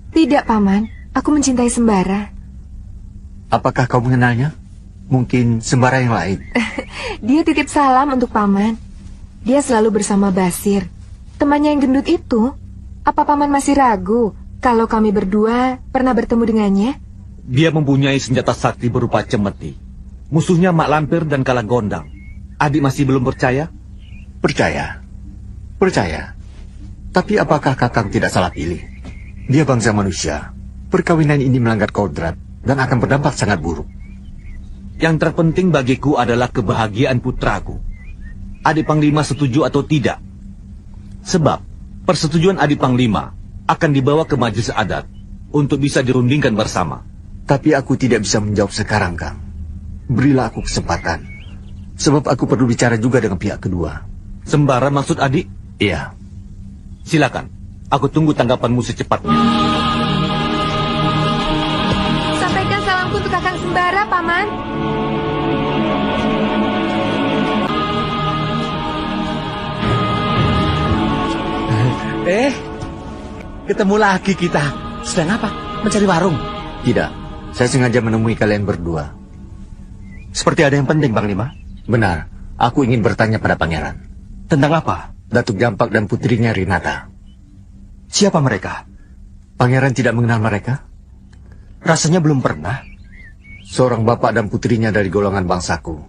Tidak, Paman. Aku mencintai Sembara. Apakah kau mengenalnya? Mungkin Sembara yang lain. Dia titip salam untuk Paman. Dia selalu bersama Basir, temannya yang gendut itu. Apa Paman masih ragu kalau kami berdua pernah bertemu dengannya? Dia mempunyai senjata sakti berupa cemeti. Musuhnya Mak Lampir dan Kalah Gondang. Adik masih belum percaya? Percaya. Percaya. Tapi apakah Kakang tidak salah pilih? Dia bangsa manusia. Perkawinan ini melanggar kodrat dan akan berdampak sangat buruk. Yang terpenting bagiku adalah kebahagiaan putraku. Adik Panglima setuju atau tidak? Sebab persetujuan Adik Panglima akan dibawa ke majelis adat untuk bisa dirundingkan bersama. Tapi aku tidak bisa menjawab sekarang, Kang. Berilah aku kesempatan. Sebab aku perlu bicara juga dengan pihak kedua. Sembara maksud adik? Iya. Silakan. Aku tunggu tanggapanmu secepatnya. Sampaikan salamku untuk Kakang Sembara, Paman. Ketemu lagi kita. Sedang apa? Mencari warung? Tidak. Saya sengaja menemui kalian berdua. Seperti ada yang penting, Panglima. Benar. Aku ingin bertanya pada pangeran. Tentang apa? Datuk Jampak dan putrinya Renata. Siapa mereka? Pangeran tidak mengenal mereka? Rasanya belum pernah. Seorang bapak dan putrinya dari golongan bangsaku.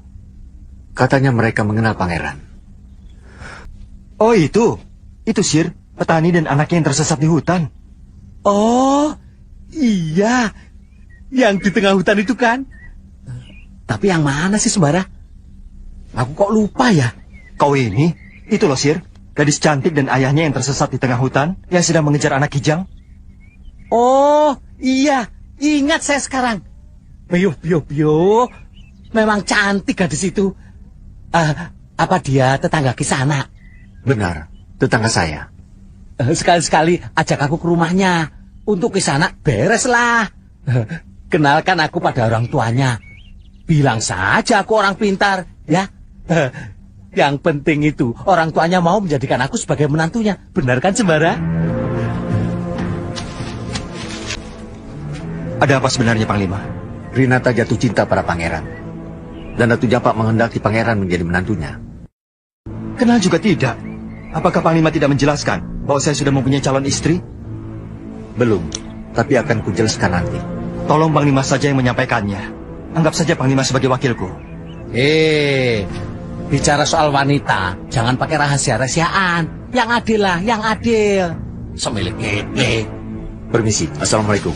Katanya mereka mengenal pangeran. Oh itu Sir, petani dan anaknya yang tersesat di hutan. Oh, iya. Yang di tengah hutan itu kan? Tapi yang mana sih Sembara? Aku kok lupa ya? Kau ini? Itu loh Sir, gadis cantik dan ayahnya yang tersesat di tengah hutan, yang sedang mengejar anak kijang. Oh, iya. Ingat saya sekarang. Bio. Memang cantik gadis itu. Apa dia tetangga Kisana? Benar, tetangga saya. Sekali-sekali ajak aku ke rumahnya. Untuk Kisana beres lah. Kenalkan aku pada orang tuanya. Bilang saja aku orang pintar, ya. Yang penting itu orang tuanya mau menjadikan aku sebagai menantunya. Benar kan Sembara? Ada apa sebenarnya Panglima? Rinata jatuh cinta pada pangeran. Dan Datu Japak menghendaki pangeran menjadi menantunya. Kenal juga tidak. Apakah Panglima tidak menjelaskan bahwa saya sudah mempunyai calon istri? Belum, tapi akan kujelaskan nanti. Tolong Panglima saja yang menyampaikannya. Anggap saja Panglima sebagai wakilku. Bicara soal wanita, jangan pakai rahasia-rahasiaan. Yang adil lah, yang adil. Semilik gede. Permisi, Assalamualaikum.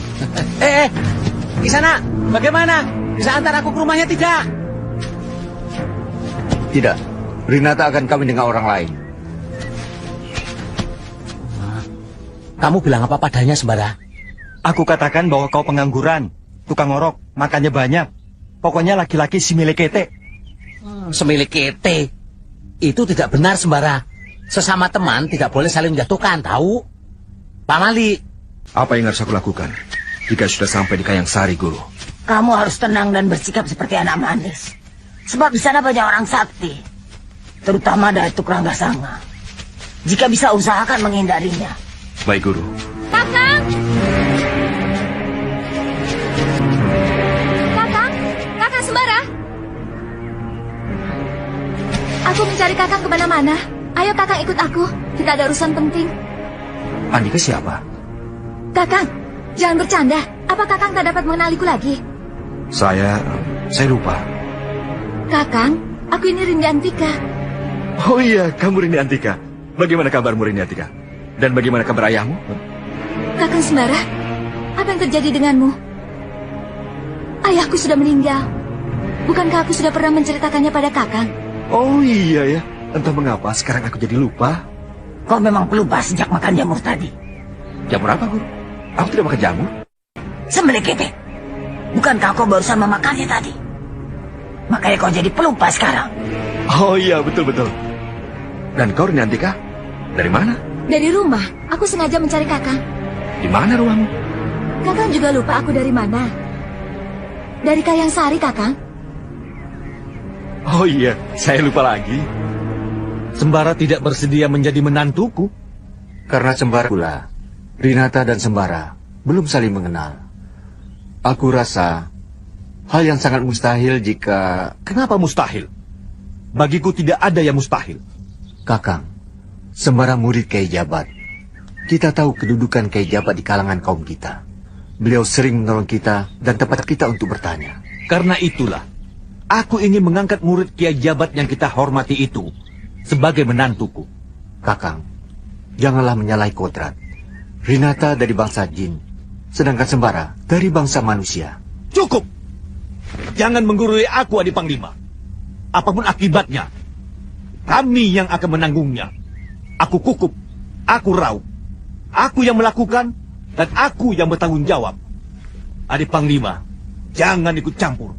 Di sana, bagaimana? Bisa antar aku ke rumahnya tidak? Tidak, Rinata akan kawin dengan orang lain. Kamu bilang apa padanya, Sembara? Aku katakan bahwa kau pengangguran, tukang ngorok, makannya banyak. Pokoknya laki-laki si milik kete. Semilik kete. Itu tidak benar, Sembara. Sesama teman tidak boleh saling menjatuhkan, tahu? Pak Mali. Apa yang harus aku lakukan jika sudah sampai di Kayang Sari, Guru? Kamu harus tenang dan bersikap seperti anak manis. Sebab di sana banyak orang sakti, terutama Datuk Ranggasanga. Jika bisa usahakan menghindarinya. Baik, Guru. Kakang! Kakang Sembara! Aku mencari Kakang kemana-mana. Ayo Kakang ikut aku, kita ada urusan penting. Andika siapa? Kakang, jangan bercanda. Apa Kakang tak dapat mengenaliku lagi? Saya lupa. Kakang, aku ini Rindi Antika. Oh iya, kamu Rini Antika. Bagaimana kabarmu Rini Antika? Dan bagaimana kabar ayahmu? Kakang Sembara, apa yang terjadi denganmu? Ayahku sudah meninggal. Bukankah aku sudah pernah menceritakannya pada Kakang? Oh iya ya, entah mengapa sekarang aku jadi lupa. Kau memang pelupa sejak makan jamur tadi. Jamur apa, Guru? Aku tidak makan jamur. Sembelih kete. Bukankah kau barusan memakannya tadi? Makanya kau jadi pelupa sekarang. Oh iya, betul-betul. Dan kau Rini Antika? Dari mana? Dari rumah. Aku sengaja mencari Kakang. Di mana rumahmu? Kakang juga lupa aku dari mana? Dari Kayang Sari, Kakang. Oh iya, saya lupa lagi. Sembara tidak bersedia menjadi menantuku. Karena Sembara pula, Rinata dan Sembara belum saling mengenal. Aku rasa hal yang sangat mustahil jika... Kenapa mustahil? Bagiku tidak ada yang mustahil. Kakang, Sembara murid Kyai Jabat. Kita tahu kedudukan Kyai Jabat di kalangan kaum kita. Beliau sering menolong kita dan tempat kita untuk bertanya. Karena itulah, aku ingin mengangkat murid Kyai Jabat yang kita hormati itu sebagai menantuku. Kakang, janganlah menyalahi kodrat. Rinata dari bangsa jin, sedangkan Sembara dari bangsa manusia. Cukup! Jangan menggurui aku, Adi Panglima. Apapun akibatnya, kami yang akan menanggungnya. Aku kukup, aku raup. Aku yang melakukan, dan aku yang bertanggung jawab. Adi Panglima, jangan ikut campur.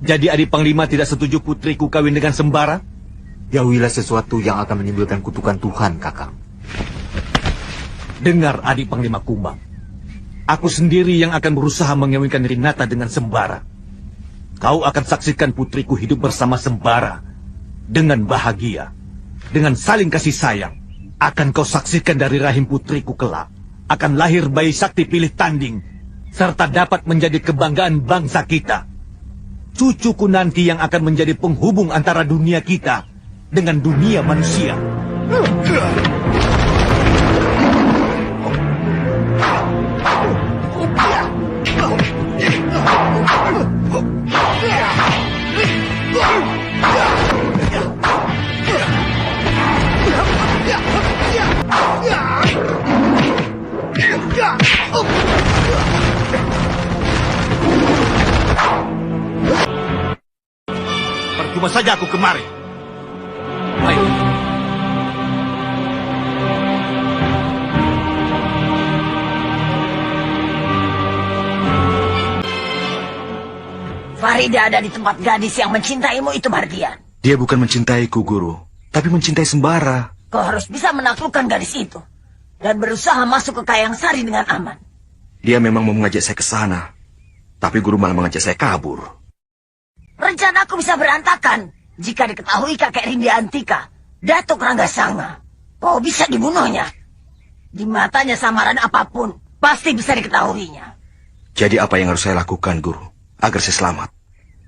Jadi Adi Panglima tidak setuju putriku kawin dengan Sembara? Jauhilah sesuatu yang akan menimbulkan kutukan Tuhan, Kakang. Dengar Adi Panglima Kumbang. Aku sendiri yang akan berusaha mengawinkan Rinata dengan Sembara. Kau akan saksikan putriku hidup bersama Sembara dengan bahagia, dengan saling kasih sayang. Akan kau saksikan dari rahim putriku kelak akan lahir bayi sakti pilih tanding, serta dapat menjadi kebanggaan bangsa kita. Cucuku nanti yang akan menjadi penghubung antara dunia kita dengan dunia manusia. Cuma saja aku kemari. Ayo. Farida ada di tempat gadis yang mencintaimu itu, Mardian. Dia bukan mencintaiku, Guru, tapi mencintai Sembara. Kau harus bisa menaklukkan gadis itu dan berusaha masuk ke Kayang Sari dengan aman. Dia memang mau mengajak saya ke sana, tapi Guru malah mengajak saya kabur. Rencanaku bisa berantakan jika diketahui kakek Rindi Antika, Datuk Ranggasanga. Kau bisa dibunuhnya. Di matanya samaran apapun, pasti bisa diketahuinya. Jadi apa yang harus saya lakukan, Guru, agar saya selamat?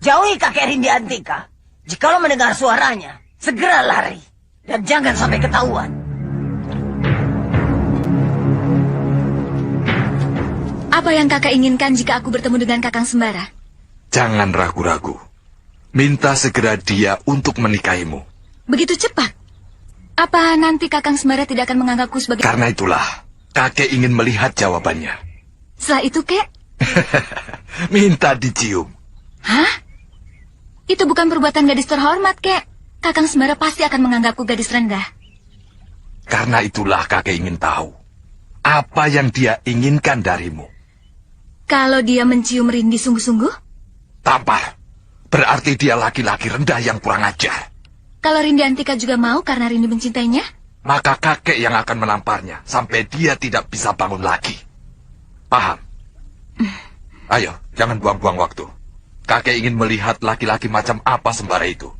Jauhi kakek Rindi Antika. Jikalau mendengar suaranya, segera lari. Dan jangan sampai ketahuan. Apa yang kakak inginkan jika aku bertemu dengan Kakang Sembara? Jangan ragu-ragu. Minta segera dia untuk menikahimu. Begitu cepat? Apa nanti Kakang Sembara tidak akan menganggapku sebagai... Karena itulah, kakek ingin melihat jawabannya. Setelah itu, Kek? Minta dicium. Hah? Itu bukan perbuatan gadis terhormat, Kek. Kakang Sembara pasti akan menganggapku gadis rendah. Karena itulah kakek ingin tahu. Apa yang dia inginkan darimu. Kalau dia mencium Rindi sungguh-sungguh? Tampar. Berarti dia laki-laki rendah yang kurang ajar. Kalau Rindi Antika juga mau karena Rindi mencintainya? Maka kakek yang akan menamparnya sampai dia tidak bisa bangun lagi. Paham? Ayo, jangan buang-buang waktu. Kakek ingin melihat laki-laki macam apa Sembara itu.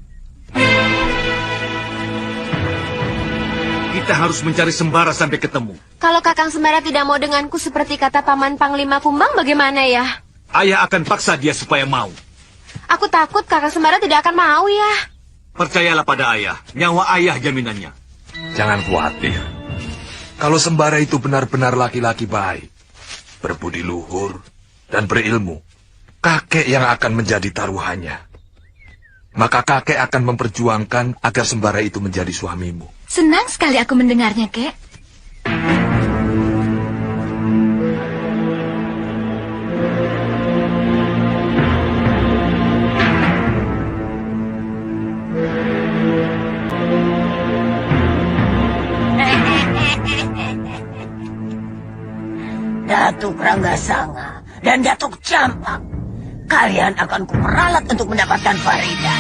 Kita harus mencari Sembara sampai ketemu. Kalau Kakang Sembara tidak mau denganku seperti kata Paman Panglima Kumbang, bagaimana ya? Ayah akan paksa dia supaya mau. Aku takut Kakang Sembara tidak akan mau ya. Percayalah pada ayah. Nyawa ayah jaminannya. Jangan khawatir. Kalau Sembara itu benar-benar laki-laki baik, berbudi luhur, dan berilmu, kakek yang akan menjadi taruhannya. Maka kakek akan memperjuangkan agar Sembara itu menjadi suamimu. Senang sekali aku mendengarnya, Kek. Datuk Ranggasanga dan Datuk Campak, kalian akan kuperalat untuk mendapatkan Farida.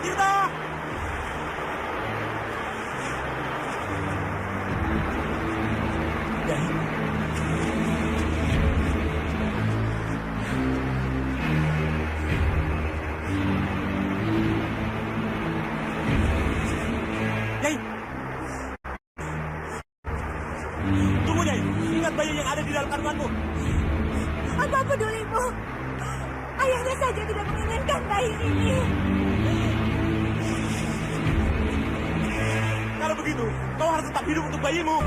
Tirta! Nyai! Tunggu, Nyai! Ingat bayi yang ada di dalam kandunganmu! Apa pedulimu? Ayahnya saja tidak menginginkan bayi ini. Kalau begitu, kau harus tetap hidup untuk bayimu!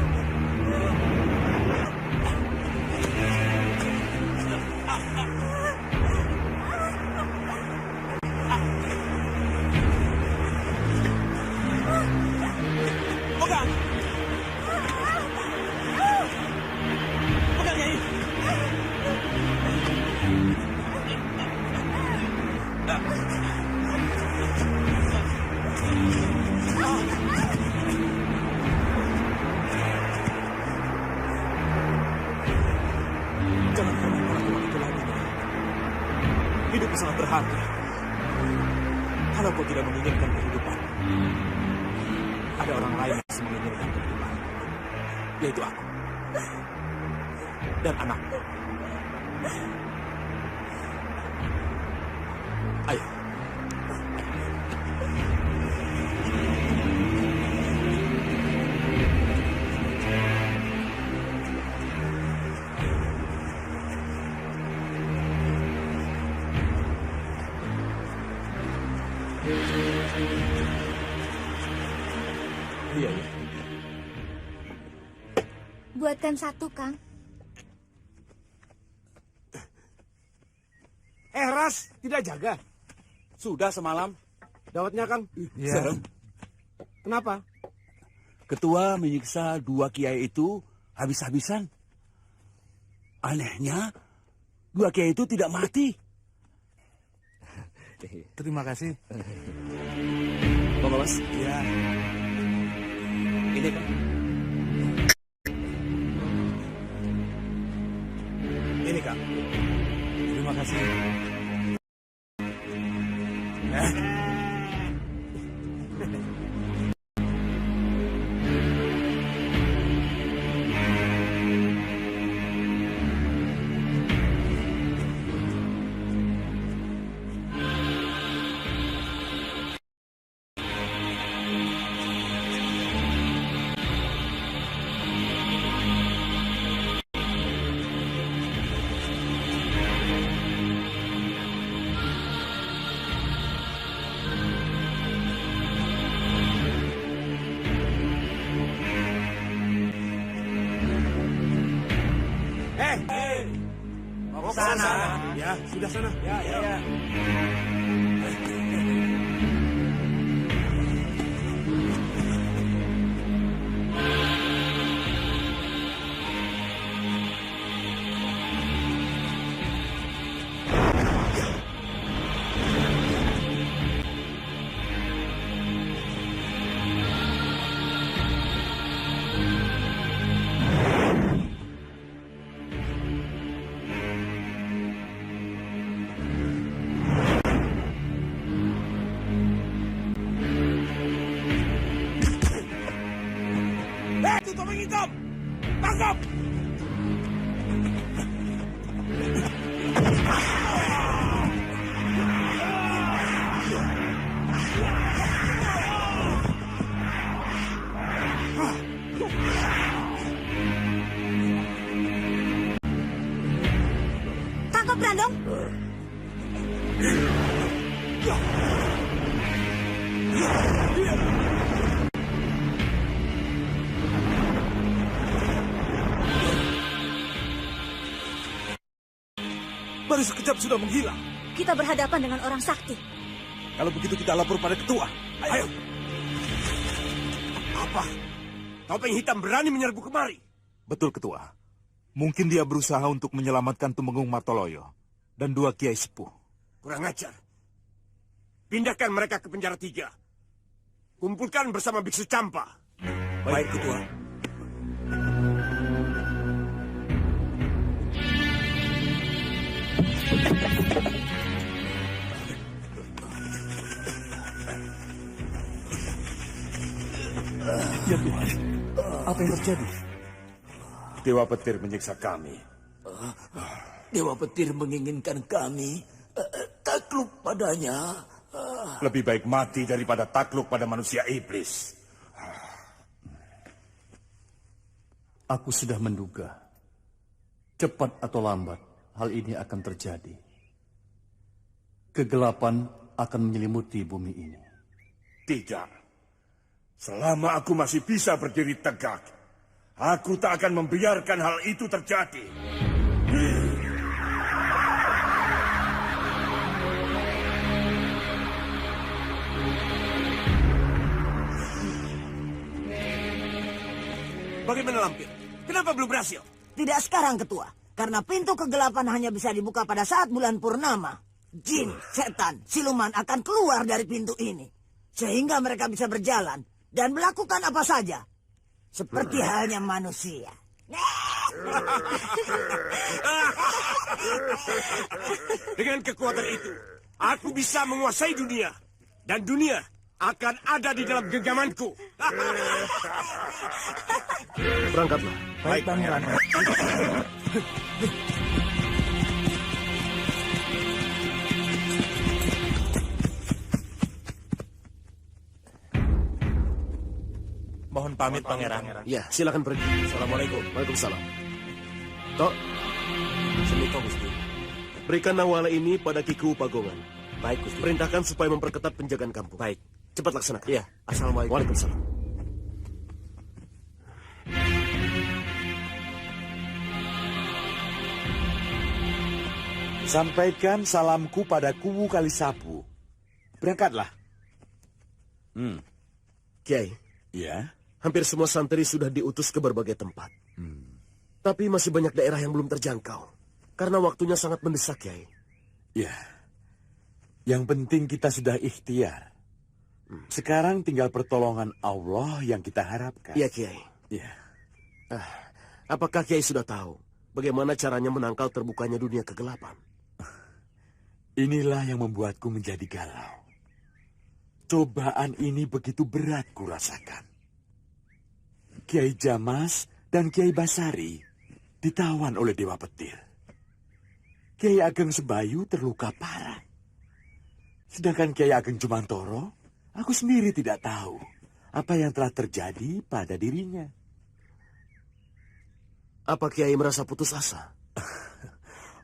Pegang! Pegang, Nyai! Jangan pernah melakukan itu lagi, Nyai. Hidupmu sangat berharga. Kalau kau tidak menginginkan kehidupan, ada orang lain yang masih menginginkan kehidupan, yaitu aku dan anakku. Ayo. Iya, iya. Buatkan satu, Kang. Ras, tidak jaga. Sudah semalam. Dawatnya, Kang. Iya. Serem. Kenapa? Ketua menyiksa dua kiai itu habis-habisan. Anehnya, dua kiai itu tidak mati. Terima kasih. Bapak Bos? Iya. Ini, Kang. Ini, Kang. Terima kasih. Mau ke sana. Ya, sudah sana. Ya, ya, ya. Itu topeng hitam! Tangkap! Tangkap Brandong. Baru sekejap sudah menghilang. Kita berhadapan dengan orang sakti. Kalau begitu kita lapor pada ketua. Ayo. Apa? Topeng hitam berani menyerbu kemari? Betul, Ketua. Mungkin dia berusaha untuk menyelamatkan Tumenggung Martoloyo dan dua kiai sepuh. Kurang ajar. Pindahkan mereka ke penjara 3. Kumpulkan bersama Biksu Campa. Baik, Ketua. Ya Tuhan, apa yang terjadi? Dewa Petir menyiksa kami. Dewa Petir menginginkan kami takluk padanya. Lebih baik mati daripada takluk pada manusia iblis. Aku sudah menduga, cepat atau lambat hal ini akan terjadi. Kegelapan akan menyelimuti bumi ini. Tidak. Selama aku masih bisa berdiri tegak, aku tak akan membiarkan hal itu terjadi. Bagaimana Lampir? Kenapa belum berhasil? Tidak sekarang, Ketua. Karena pintu kegelapan hanya bisa dibuka pada saat bulan purnama. Jin, setan, siluman akan keluar dari pintu ini. Sehingga mereka bisa berjalan dan melakukan apa saja. Seperti halnya manusia. Dengan kekuatan itu, aku bisa menguasai dunia. Dan dunia akan ada di dalam genggamanku. Berangkatlah. Baik, Pangeran. Mohon pamit, Pangeran. Ya, silakan pergi. Assalamualaikum. Waalaikumsalam. Tok, Semiko, Gusti. berikan nawala ini pada Kiku Pagongan. Baik, Gusti. Perintahkan supaya memperketat penjagaan kampung. Baik. Cepat laksanakan. Iya. Assalamualaikum. Waalaikumsalam. Sampaikan salamku pada Kuwu Kalisapu. Berangkatlah. Kiai. Ya? Hampir semua santri sudah diutus ke berbagai tempat. Tapi masih banyak daerah yang belum terjangkau. Karena waktunya sangat mendesak, Kiai. Ya. Yang penting kita sudah ikhtiar. Sekarang tinggal pertolongan Allah yang kita harapkan. Iya, Kiai. Ya. Apakah Kiai sudah tahu bagaimana caranya menangkal terbukanya dunia kegelapan? Inilah yang membuatku menjadi galau. Cobaan ini begitu berat kurasakan. Kiai Jamas dan Kiai Basari ditawan oleh Dewa Petir. Kiai Ageng Sebayu terluka parah. Sedangkan Kiai Ageng Jumantoro, aku sendiri tidak tahu apa yang telah terjadi pada dirinya. Apa Kiai merasa putus asa?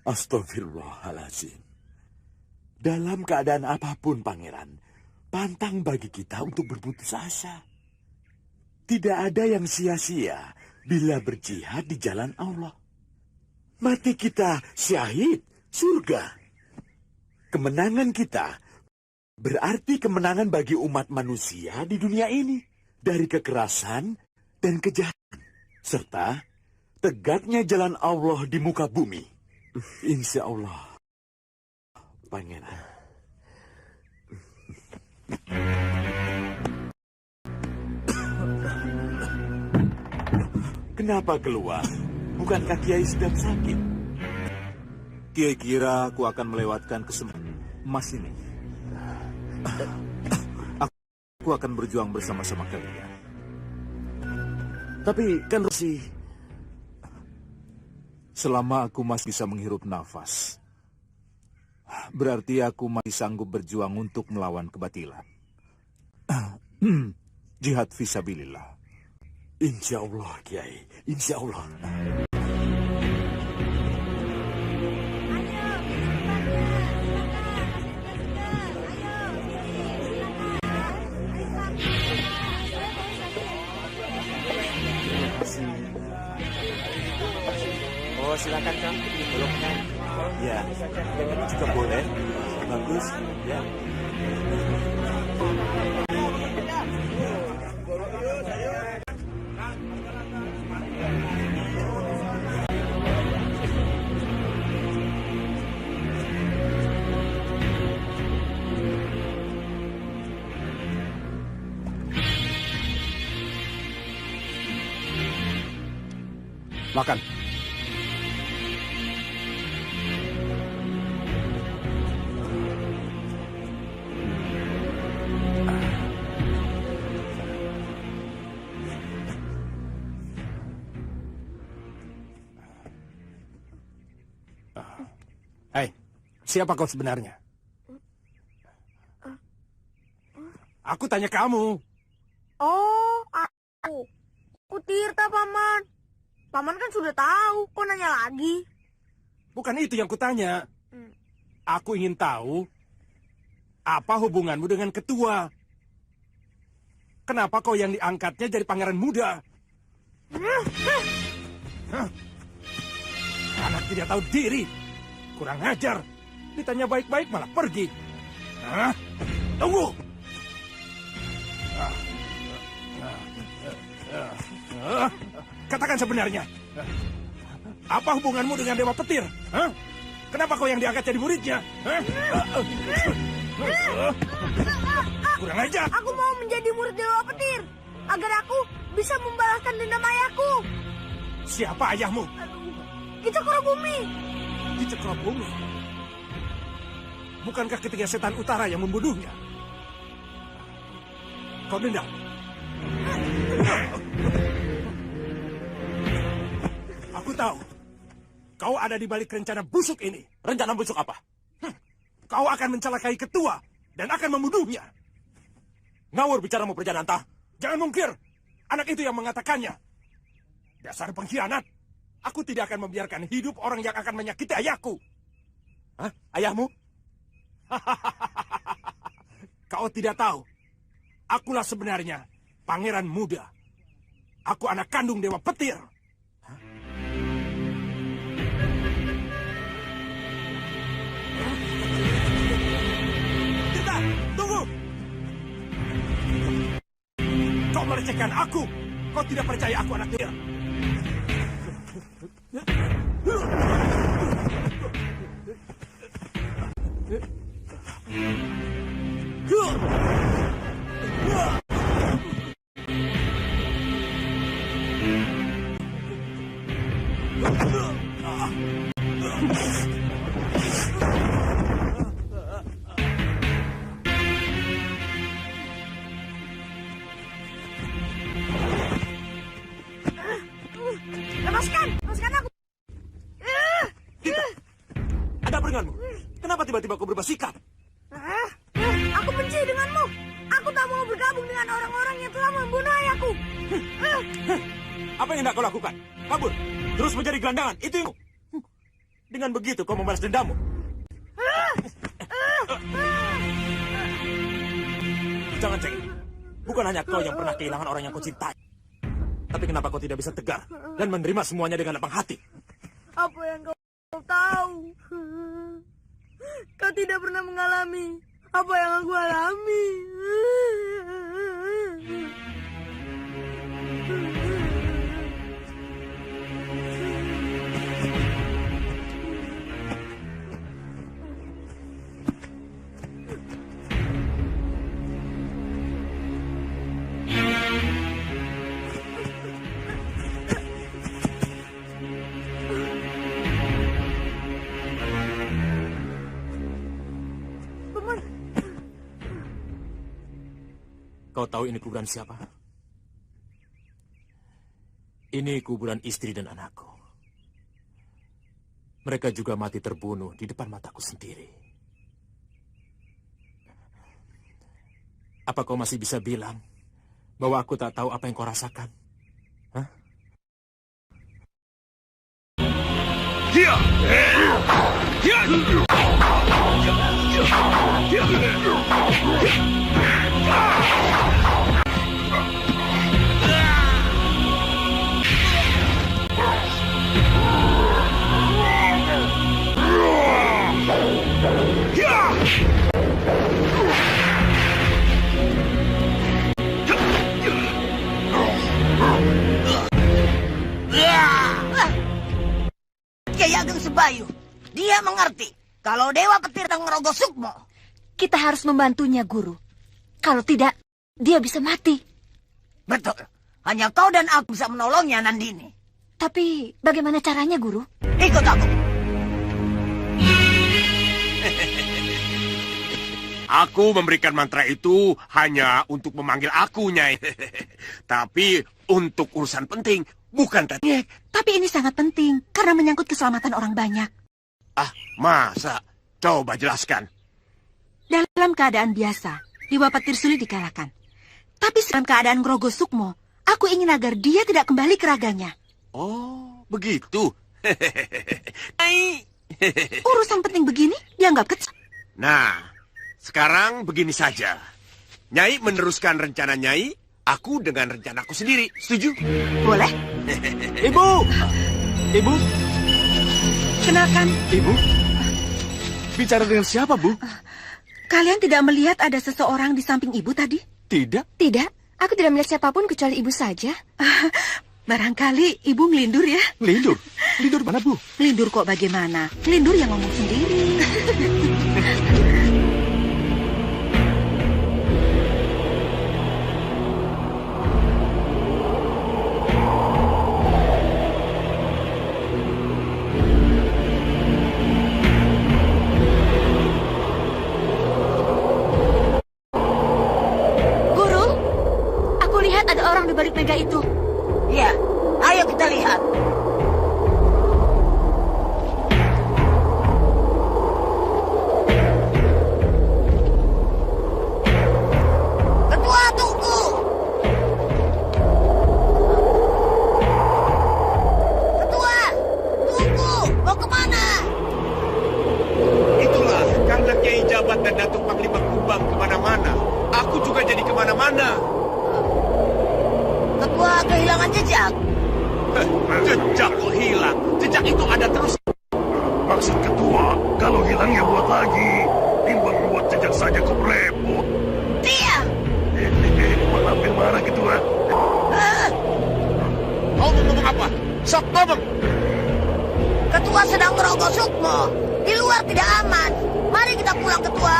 Astagfirullahaladzim. Dalam keadaan apapun, Pangeran, pantang bagi kita untuk berputus asa. Tidak ada yang sia-sia bila berjihad di jalan Allah. Mati kita syahid, surga. Kemenangan kita berarti kemenangan bagi umat manusia di dunia ini. Dari kekerasan dan kejahatan. Serta tegaknya jalan Allah di muka bumi. Insya Allah. Pangeran. Kenapa keluar? Bukankah Kiai sedang sakit? Kiai kira aku akan melewatkan kesempatan emas ini. Aku akan berjuang bersama-sama kalian. Tapi kan Rosi, selama aku masih bisa menghirup nafas, berarti aku masih sanggup berjuang untuk melawan kebatilan. Jihad fisabilillah. Insya Allah, Kiai. Insya Allah. Oh, silakan, Kang. Bloknya. Ya, yang ini juga boleh. Bagus, ya. Makan. Siapa kau sebenarnya? Aku tanya kamu. Oh, aku Tirta, Paman. Paman kan sudah tahu, kok nanya lagi? Bukan itu yang kutanya. Aku ingin tahu, apa hubunganmu dengan ketua? Kenapa kau yang diangkatnya jadi pangeran muda? Hah? Anak tidak tahu diri. Kurang ajar. Ditanya baik-baik malah pergi. Hah? Tunggu! Katakan sebenarnya. Apa hubunganmu dengan Dewa Petir? Hah? Kenapa kau yang diangkat jadi muridnya? Hah? Kurang ajar. Aku mau menjadi murid Dewa Petir agar aku bisa membalaskan dendam ayahku. Siapa ayahmu? Ki Cakrabumi. Ki Cakrabumi? Bukankah ketiga setan utara yang membunuhnya? Kau dendam? Aku tahu. Kau ada di balik rencana busuk ini. Rencana busuk apa? Kau akan mencelakai ketua dan akan membunuhnya. Ngawur bicaramu Perjananta. Jangan mungkir. Anak itu yang mengatakannya. Dasar pengkhianat. Aku tidak akan membiarkan hidup orang yang akan menyakiti ayahku. Hah? Ayahmu? Kau tidak tahu. Akulah sebenarnya pangeran muda. Aku anak kandung Dewa Petir. Tirta, tunggu! Kau melecehkan aku. Kau tidak percaya aku anak dia. Lepaskan aku. Ada apa denganmu? Kenapa tiba-tiba kau berubah sikap? Aku benci denganmu. Aku tak mau bergabung dengan orang-orang yang telah membunuh ayahku. Apa yang hendak kau lakukan? Kabur, terus menjadi gelandangan. Itu ilmu. Dengan begitu kau membalas dendammu. Jangan cengeng. Bukan hanya kau yang pernah kehilangan orang yang kau cintai. Tapi kenapa kau tidak bisa tegar dan menerima semuanya dengan lapang hati? Apa yang kau tahu? Kau tidak pernah mengalami apa yang aku alami. Kau tahu ini kuburan siapa? Ini kuburan istri dan anakku. Mereka juga mati terbunuh di depan mataku sendiri. Apa kau masih bisa bilang bahwa aku tak tahu apa yang kau rasakan? Hah? Kiai Ageng Sebayu, dia mengerti kalau Dewa Petir dan Ngerogo Sukmo. Kita harus membantunya, Guru. Kalau tidak, dia bisa mati. Betul. Hanya kau dan aku bisa menolongnya, Nandini. Tapi bagaimana caranya, Guru? Ikut aku. Aku memberikan mantra itu hanya untuk memanggil aku, Nyai. Tapi untuk urusan penting, bukan tadi. Tapi ini sangat penting, karena menyangkut keselamatan orang banyak. Ah, masa? Coba jelaskan. Dalam keadaan biasa, Dewa Petir sulit dikalahkan. Tapi dalam keadaan Grogo Sukmo, aku ingin agar dia tidak kembali ke raganya. Oh, begitu. Urusan penting begini dianggap kecil. Nah, sekarang begini saja. Nyai meneruskan rencana Nyai, aku dengan rencanaku sendiri. Setuju? Boleh. Ibu! Ibu! Kenalkan. Ibu? Bicara dengan siapa, Bu? Kalian tidak melihat ada seseorang di samping ibu tadi? Tidak. Tidak, aku tidak melihat siapapun kecuali ibu saja. Barangkali ibu ngelindur ya? Ngelindur? Ngelindur mana, Bu? Ngelindur kok bagaimana? Ngelindur yang ngomong sendiri. Ada orang di balik meja itu. Ya, ayo kita lihat. Ketua, tunggu. Ketua, tunggu. Mau kemana? Itulah karena Kiai Jabat dan Datuk Panglima Kumbang kemana-mana. Aku juga jadi kemana-mana. Ketua kehilangan jejak. Jejak kok hilang? Jejak itu ada terus. Maksud ketua, kalau hilang ya buat lagi. Timbang buat jejak saja kok repot. Diam! Malah hampir marah ketua. Kau mau ngomong apa? Sok ngomong. Ketua sedang Grogo Sukmo. Di luar tidak aman. Mari kita pulang, Ketua.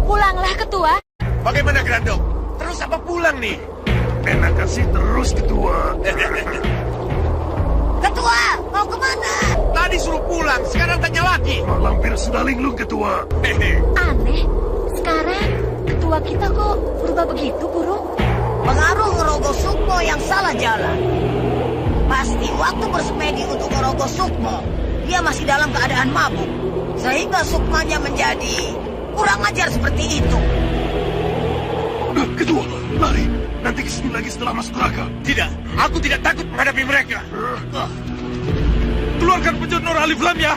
Pulanglah, Ketua. Bagaimana, Grandong? Terus apa pulang nih? Enak kasih terus, ketua. Ketua, mau kemana? Tadi suruh pulang, sekarang tanya lagi. Lampir sudah linglung, ketua. Aneh, sekarang ketua kita kok berubah begitu, Guru? Pengaruh Grogo Sukmo yang salah jalan. Pasti waktu bersemedi untuk Grogo Sukmo, dia masih dalam keadaan mabuk. Sehingga sukmanya menjadi kurang ajar seperti itu. Ketua, lari. Nanti kesini lagi setelah masuk neraka. Tidak, aku tidak takut menghadapi mereka. Keluarkan pecut Nur Alif Lam ya.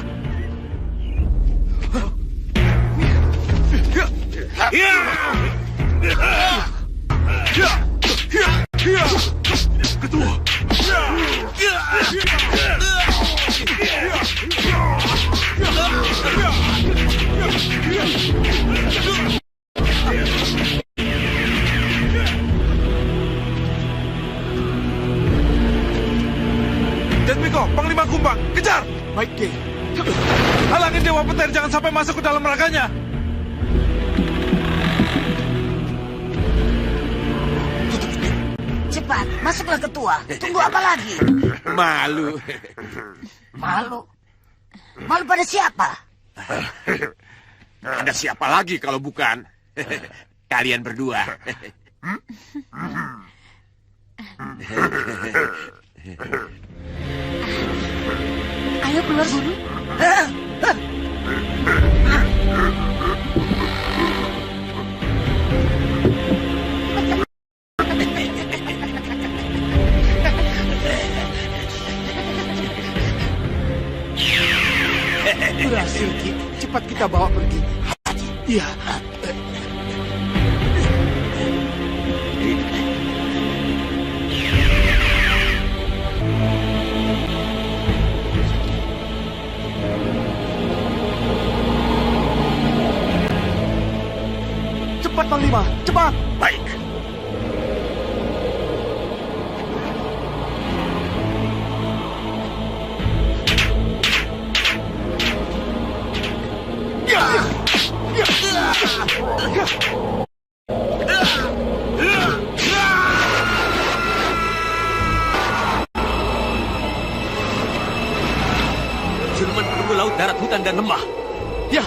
Ketua. Jatmiko, Panglima Kumbang, kejar! Baik, Ki. Halangin Dewa Petir, jangan sampai masuk ke dalam raganya. Cepat, masuklah, Ketua. Tunggu apa lagi? Malu. Malu? Malu pada siapa? Ada siapa lagi kalau bukan kalian berdua? Ayo keluar, Guru. Berhasil, Ki. Cepat kita bawa pergi. Iya. Cepat, Panglima. Cepat. Baik. Siluman penunggu laut, darat, hutan, dan lembah. Ya,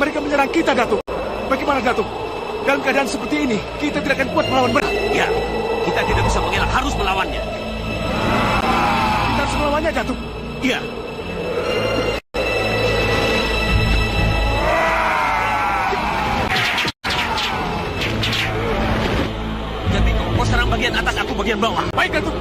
mereka menyerang kita, Datuk. Bagaimana, Datuk? Dalam keadaan seperti ini, kita tidak akan kuat melawan mereka. Ya, kita tidak bisa mengelak, harus melawannya. Kita harus melawannya, Datuk. Iya. bagian bawah. Baik, Datuk.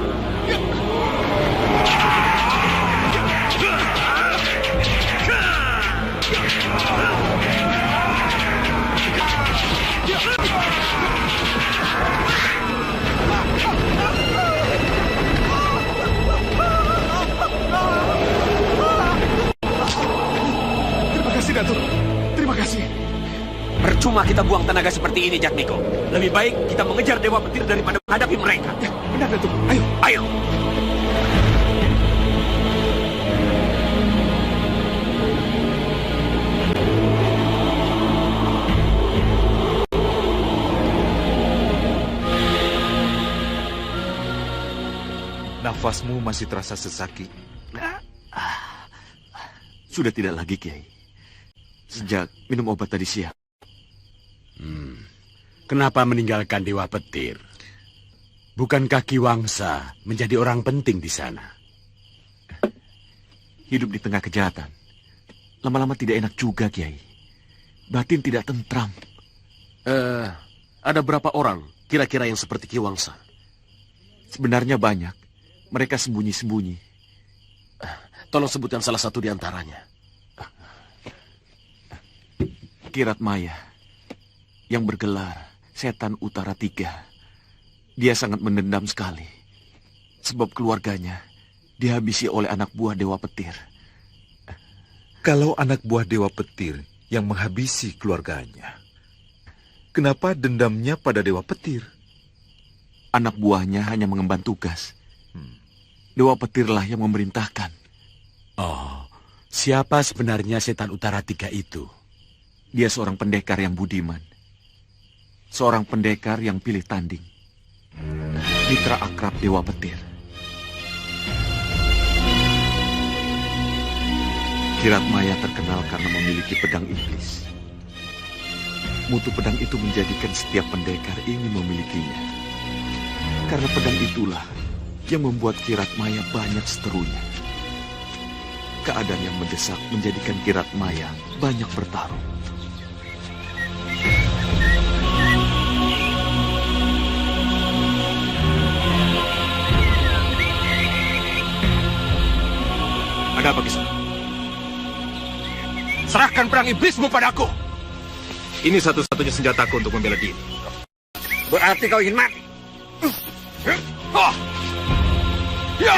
Terima kasih, Datuk. Terima kasih. Percuma kita buang tenaga seperti ini, Jatmiko. Lebih baik kita mengejar Dewa Petir daripada menghadapi mereka. Ya, benar, Datuk. Ayo. Ayo. Nafasmu masih terasa sesak, Ki. Sudah tidak lagi, Kiai. Sejak minum obat tadi siang. Kenapa meninggalkan Dewa Petir? Bukankah Ki Wangsa menjadi orang penting di sana? Hidup di tengah kejahatan. Lama-lama tidak enak juga, Kiai. Batin tidak tentram. Ada berapa orang kira-kira yang seperti Ki Wangsa? Sebenarnya banyak. Mereka sembunyi-sembunyi. Tolong sebutkan salah satu di antaranya. Kirat Maya, yang bergelar Setan Utara 3. Dia sangat mendendam sekali. Sebab keluarganya dihabisi oleh anak buah Dewa Petir. Kalau anak buah Dewa Petir yang menghabisi keluarganya, kenapa dendamnya pada Dewa Petir? Anak buahnya hanya mengemban tugas. Dewa Petirlah yang memerintahkan. Oh, siapa sebenarnya Setan Utara 3 itu? Dia seorang pendekar yang budiman. Seorang pendekar yang pilih tanding. Mitra akrab Dewa Petir. Kirat Maya terkenal karena memiliki pedang iblis. Mutu pedang itu menjadikan setiap pendekar ingin memilikinya. Karena pedang itulah yang membuat Kirat Maya banyak seterunya. Keadaan yang mendesak menjadikan Kirat Maya banyak bertarung. Ada apa, Kisah? Serahkan pedang iblismu padaku. Ini satu-satunya senjataku untuk membela diri. Berarti kau ingin mati? Ya!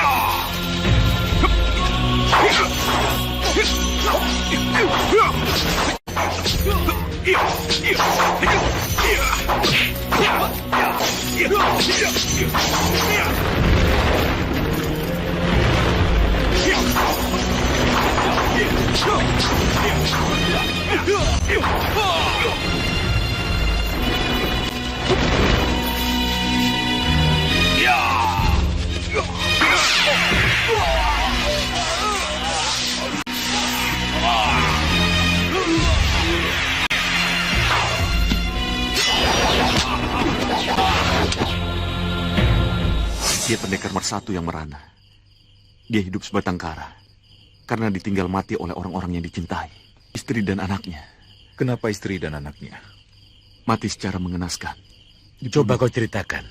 Dia pendekar mersatu yang merana. Dia hidup sebatang kara karena ditinggal mati oleh orang-orang yang dicintai, istri dan anaknya. Kenapa istri dan anaknya? Mati secara mengenaskan. Coba kau ceritakan.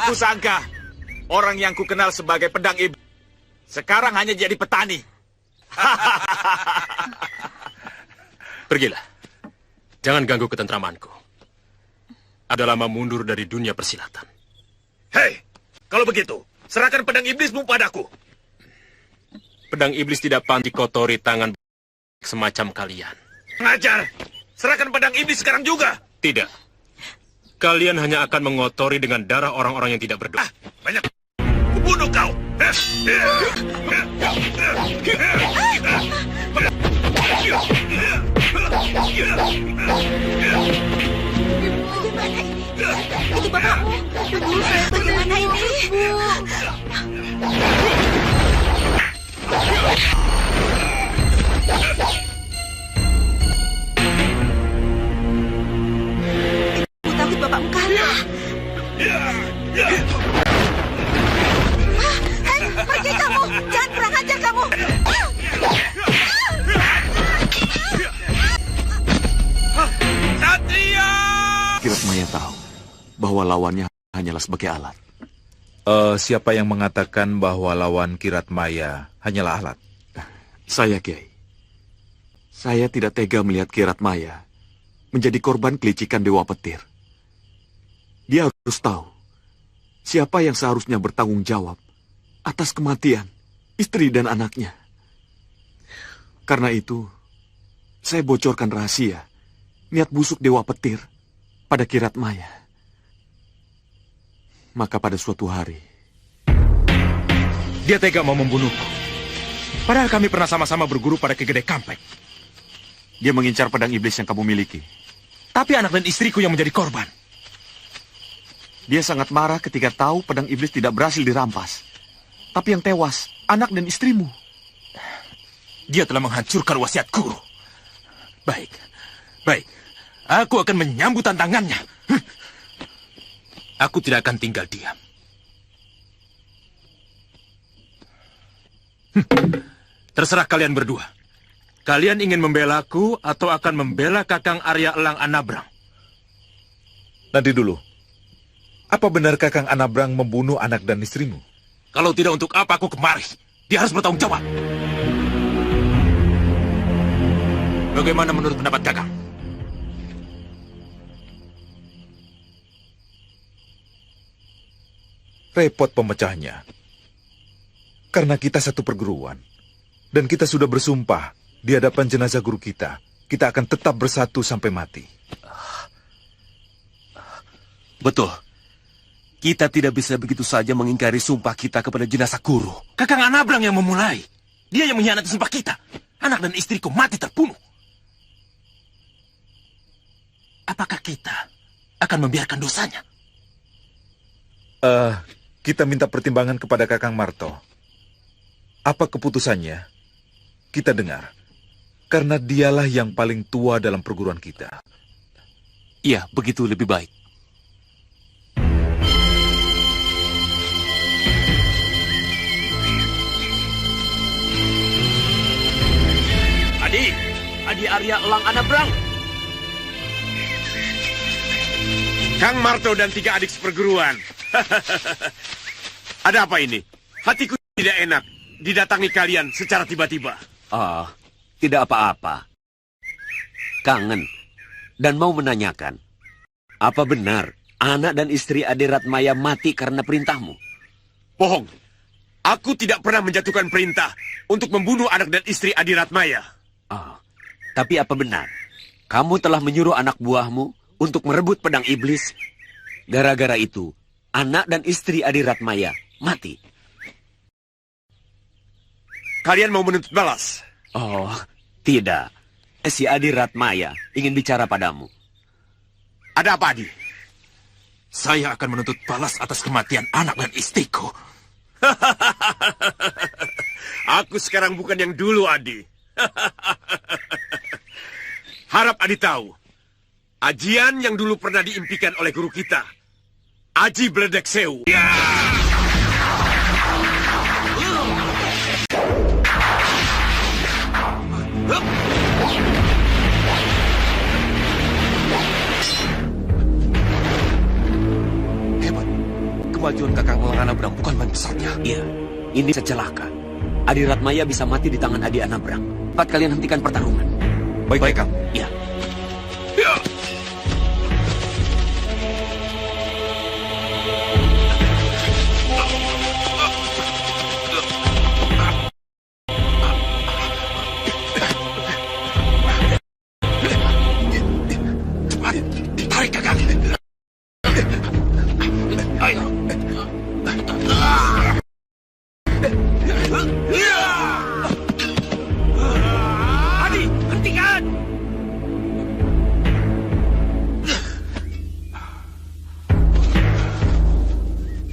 Aku sangka orang yang kukenal sebagai pedang iblis sekarang hanya jadi petani. Pergilah. Jangan ganggu ketentramanku. Ada lama mundur dari dunia persilatan. Hei, kalau begitu, serahkan pedang iblismu padaku. Pedang iblis tidak pantas dikotori tangan semacam kalian. Pengajar, serahkan pedang iblis sekarang juga. Tidak. Kalian hanya akan mengotori dengan darah orang-orang yang tidak berdosa. Banyak. Kubunuh kau. Itu bapakmu. Ibu, bagaimana ini? Ibu takut bapakmu kalah. Jangan kurang ajar kamu! Satria! Kirat Maya tahu bahwa lawannya hanyalah sebagai alat. Siapa yang mengatakan bahwa lawan Kirat Maya hanyalah alat? Saya, Kiai. Saya tidak tega melihat Kirat Maya menjadi korban kelicikan Dewa Petir. Dia harus tahu siapa yang seharusnya bertanggung jawab atas kematian istri dan anaknya. Karena itu, saya bocorkan rahasia niat busuk Dewa Petir pada Kirat Maya. Maka pada suatu hari, dia tega mau membunuhku. Padahal kami pernah sama-sama berguru pada Ki Gede Kampek. dia mengincar pedang iblis yang kamu miliki. Tapi anak dan istriku yang menjadi korban. Dia sangat marah ketika tahu pedang iblis tidak berhasil dirampas. Tapi yang tewas, anak dan istrimu. Dia telah menghancurkan wasiat guru. Baik, baik. Aku akan menyambut tantangannya. Aku tidak akan tinggal diam. Terserah kalian berdua. Kalian ingin membela aku atau akan membela Kakang Arya Elang Anabrang? Nanti dulu. Apa benar Kakang Anabrang membunuh anak dan istrimu? Kalau tidak, untuk apa aku kemari? Dia harus bertanggung jawab. Bagaimana menurut pendapat Kakang? Repot pemecahnya. Karena kita satu perguruan. Dan kita sudah bersumpah di hadapan jenazah guru kita. Kita akan tetap bersatu sampai mati. Betul. Kita tidak bisa begitu saja mengingkari sumpah kita kepada jenazah guru. Kakang Anabrang yang memulai. Dia yang mengkhianati sumpah kita. Anak dan istriku mati terbunuh. Apakah kita akan membiarkan dosanya? Kita minta pertimbangan kepada Kakang Marto. Apa keputusannya? Kita dengar. Karena dialah yang paling tua dalam perguruan kita. Iya, begitu lebih baik. Adi Arya Elang Anabrang. Kang Marto dan 3 adik seperguruan. Ada apa ini? Hatiku tidak enak didatangi kalian secara tiba-tiba. Tidak apa-apa. Kangen dan mau menanyakan, apa benar anak dan istri Adiratmaya mati karena perintahmu? Bohong. Aku tidak pernah menjatuhkan perintah untuk membunuh anak dan istri Adiratmaya. Tapi apa benar kamu telah menyuruh anak buahmu untuk merebut pedang iblis? Gara-gara itu, anak dan istri Adiratmaya mati. Kalian mau menuntut balas? Tidak. Si Adiratmaya ingin bicara padamu. Ada apa, Adi? Saya akan menuntut balas atas kematian anak dan istriku. Aku sekarang bukan yang dulu, Adi. Harap Adi tahu, ajian yang dulu pernah diimpikan oleh guru kita, Aji Bledek Sewu. Hebat. Kemajuan Kakang Elang Anabrang bukan main besarnya. Iya, ini secelaka. Adiratmaya bisa mati di tangan Adi Anabrang. Cepat kalian hentikan pertarungan. Baik, Kang. Iya. Cepat, tarik Kakang. Ayo. Adi, hentikan!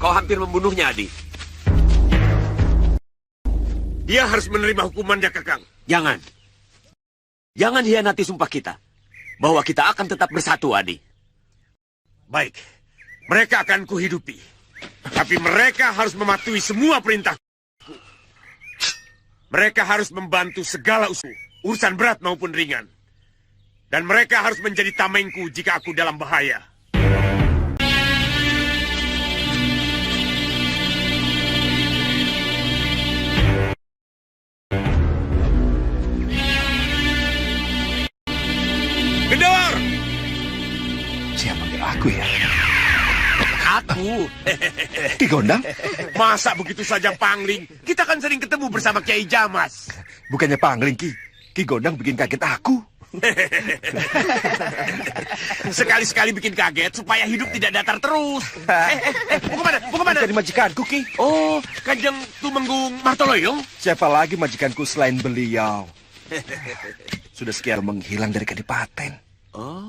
Kau hampir membunuhnya, Adi. Dia harus menerima hukumannya, Kakang. Jangan. Jangan hianati sumpah kita. Bahwa kita akan tetap bersatu, Adi. Baik, mereka akan kuhidupi. Tapi mereka harus mematuhi semua perintah. Mereka harus membantu segala urusan berat maupun ringan. Dan mereka harus menjadi tamengku jika aku dalam bahaya. Gendor! Siapa manggil aku ya? Aku. Ki Gondang? Masa begitu saja pangling? Kita kan sering ketemu bersama Kiai Jamas. Bukannya pangling, Ki. Ki Gondang bikin kaget aku. Sekali-sekali bikin kaget supaya hidup tidak datar terus. Mau kemana? Mau kemana? Jadi majikanku, Ki. Oh, Kanjeng Tumenggung Martoloyo? Siapa lagi majikanku selain beliau? Sudah sekian menghilang dari Kadipaten. Oh.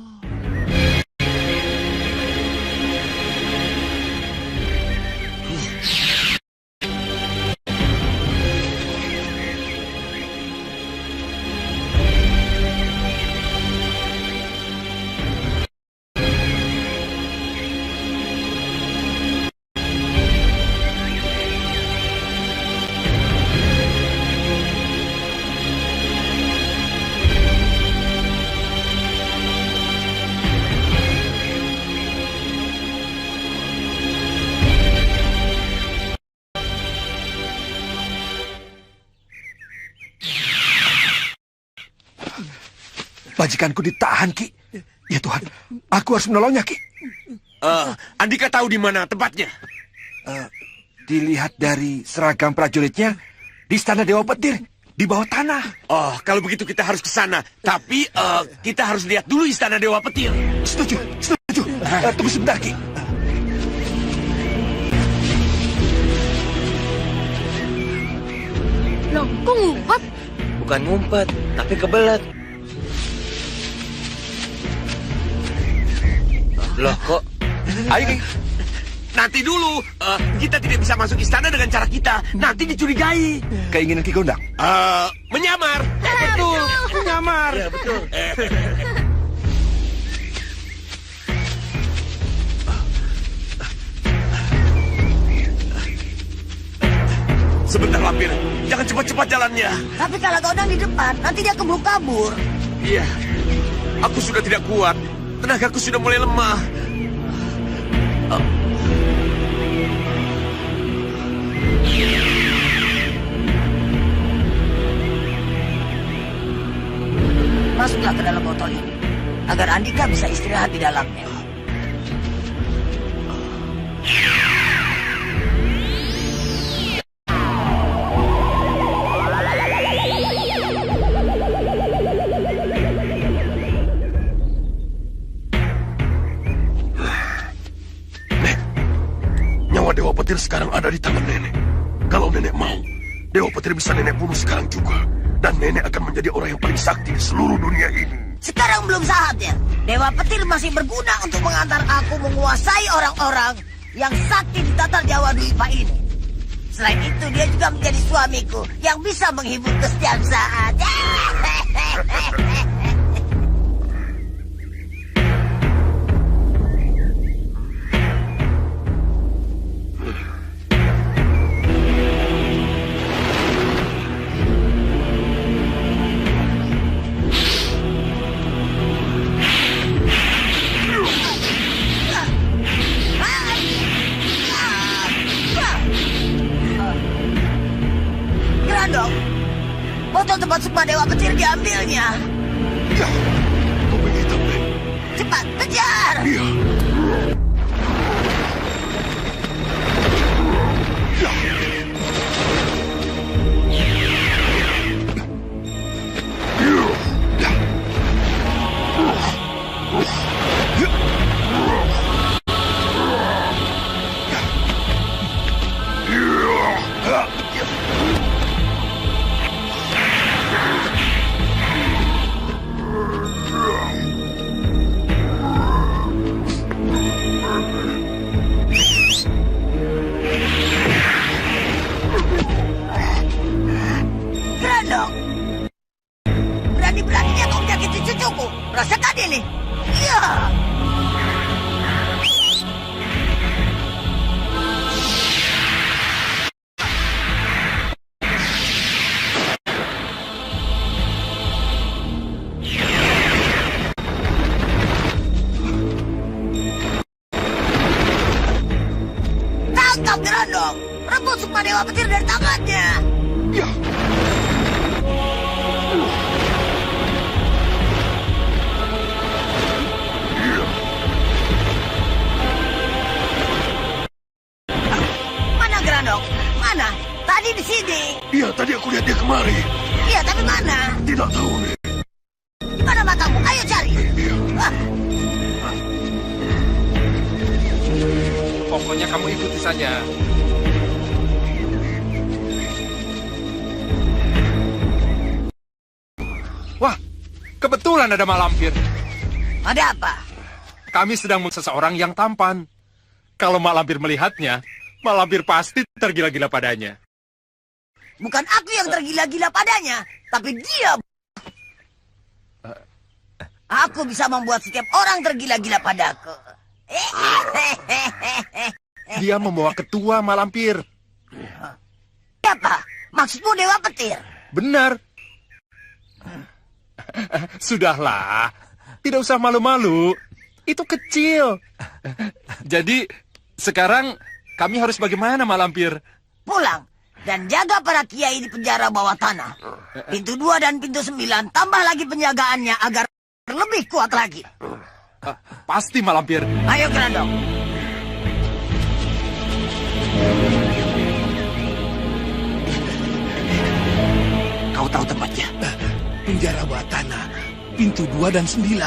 Majikanku ditahan, Ki. Ya Tuhan, aku harus menolongnya, Ki. Andika tahu di mana tempatnya? Dilihat dari seragam prajuritnya, di Istana Dewa Petir, di bawah tanah. Oh, kalau begitu kita harus ke sana. Tapi kita harus lihat dulu Istana Dewa Petir. Setuju, setuju. Tunggu sebentar, Ki. Loh, kok ngumpet? Bukan ngumpet, tapi kebelet. Loh kok? Ayo, Ki. Nanti dulu, kita tidak bisa masuk istana dengan cara kita. Nanti dicurigai. Keinginan Ki Gondang? Menyamar. Betul, menyamar. Ya, betul. Sebentar, Lampir. Jangan cepat-cepat jalannya. Tapi kalau Gondang di depan, nanti dia keburu kabur. Iya, aku sudah tidak kuat. Tenagaku sudah mulai lemah. Masuklah ke dalam botol ini, agar Andika bisa istirahat di dalamnya. Dewa Petir sekarang ada di tangan nenek. Kalau nenek mau, Dewa Petir bisa nenek bunuh sekarang juga. Dan nenek akan menjadi orang yang paling sakti di seluruh dunia ini. Sekarang belum saatnya. Dewa Petir masih berguna untuk mengantar aku menguasai orang-orang yang sakti di Tatar Jawa Dwipa ini. Selain itu, dia juga menjadi suamiku yang bisa menghiburku setiap saat. Botol tempat sukma Dewa Petir diambilnya. Ya, topeng hitam, Nek. Cepat, kejar! Iya. Tangkap Grandong! Rebut Sukma Dewa Petir dari tangannya! Ya! Mana Grandong? Mana? Tadi di sini. Iya, tadi aku lihat dia kemari. Iya, tapi mana? Tidak tahu, Nek. Di mana matamu? Ayo cari. Ah. Pokoknya kamu ikuti saja. Wah, kebetulan ada Malampir. Ada apa? Kami sedang seseorang yang tampan. Kalau Malampir melihatnya, Malampir pasti tergila-gila padanya. Bukan aku yang tergila-gila padanya, tapi dia. Aku bisa membuat setiap orang tergila-gila padaku. Dia membawa ketua Malampir. Siapa? Maksudmu Dewa Petir? Benar. Sudahlah, tidak usah malu-malu. Itu kecil. Jadi, sekarang kami harus bagaimana, Malampir? Pulang dan jaga para kiai di penjara bawah tanah. Pintu 2 dan pintu 9 tambah lagi penjagaannya agar lebih kuat lagi. Pasti, Malampir. Ayo Grandong. Kau tahu tempatnya? Penjara bawah tanah, pintu 2 dan 9.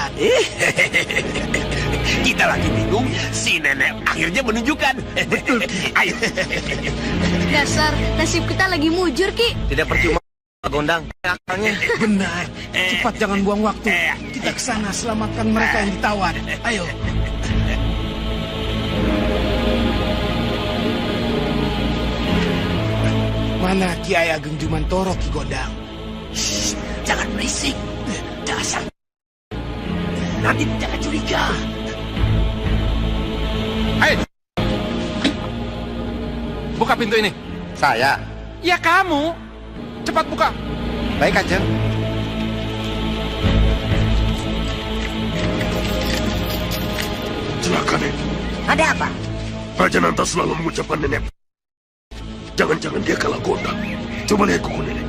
Kita lagi bingung, si nenek akhirnya menunjukkan. Betul. Ayo. Dasar, nasib kita lagi mujur, Ki. Tidak percuma, Gondang. Benar. Cepat jangan buang waktu. Kita ke sana selamatkan mereka yang ditawan. Ayo. Mana Kiai Ageng Jumantoro, Ki Gondang? Shh, jangan berisik. Dasar. Nanti jangan curiga. Hei! Buka pintu ini. Saya? Ya kamu. Cepat buka. Baik, Kanjeng. Celaka, Nek. Ada apa? Raja Nanta selalu mengucapkan nenek. Jangan-jangan dia kalah Gondang. Coba lihat kuku nenek.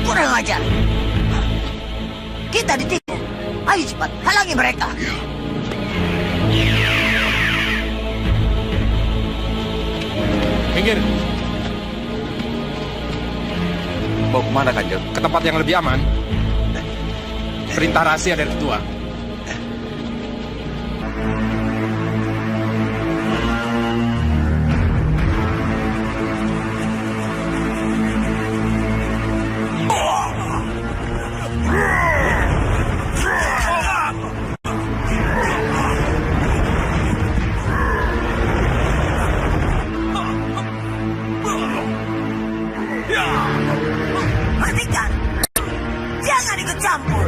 Kurang ajar. Kita ditipu. Ayo cepat, halangi mereka. Minggir. Mau kemana, Kanjeng? Ke tempat yang lebih aman. Perintah rahasia dari ketua. Hentikan. Jangan ikut campur.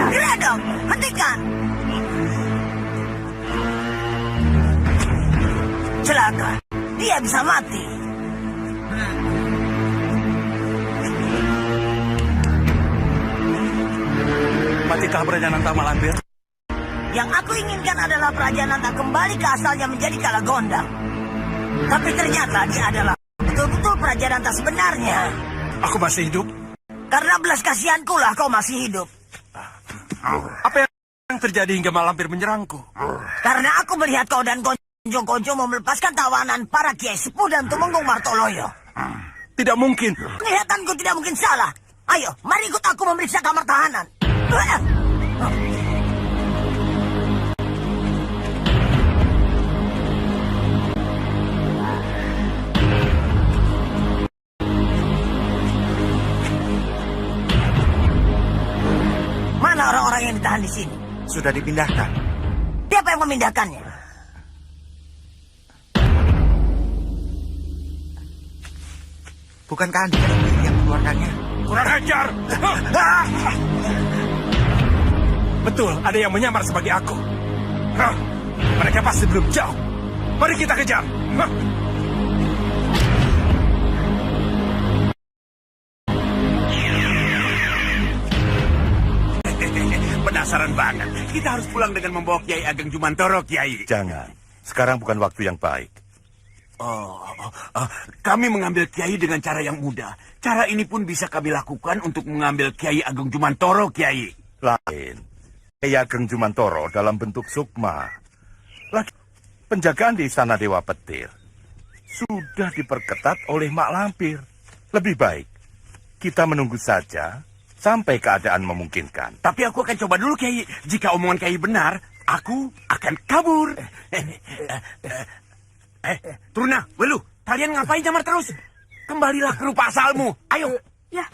Grandong, hentikan. Celaka, dia bisa mati. Matikah Raja Nanta Malampir? Yang aku inginkan adalah Raja Nanta kembali ke asalnya menjadi Kala Gondang. Tapi ternyata dia adalah betul-betul Raja Nanta sebenarnya. Aku masih hidup? Karena belas kasihanku lah kau masih hidup. Apa yang terjadi hingga Malampir menyerangku? Karena aku melihat kau dan Konjo mau melepaskan tawanan para Kiai Sepuh dan Tumenggung Martoloyo. Tidak mungkin. Kelihatanku tidak mungkin salah. Ayo, mari ikut aku memeriksa kamar tahanan. ditahan di sini? Sudah dipindahkan. Siapa yang memindahkannya? Bukankah Andi yang mengeluarkannya? Kurang ajar! Betul, ada yang menyamar sebagai aku. Hah, mereka pasti belum jauh. Mari kita kejar. Hah. Penasaran banget. Kita harus pulang dengan membawa Kiai Ageng Jumantoro, Kiai. Jangan. Sekarang bukan waktu yang baik. Kami mengambil Kiai dengan cara yang mudah. Cara ini pun bisa kami lakukan untuk mengambil Kiai Ageng Jumantoro, Kiai. Lain. Kiai Ageng Jumantoro dalam bentuk sukma. Lagi penjagaan di Istana Dewa Petir sudah diperketat oleh Mak Lampir. Lebih baik kita menunggu saja sampai keadaan memungkinkan. Tapi aku akan coba dulu, Kiai. Jika omongan Kiai benar, aku akan kabur. Turuna, Welu, kalian ngapain jamar terus? Kembalilah ke rupa asalmu. Ayo. Ya.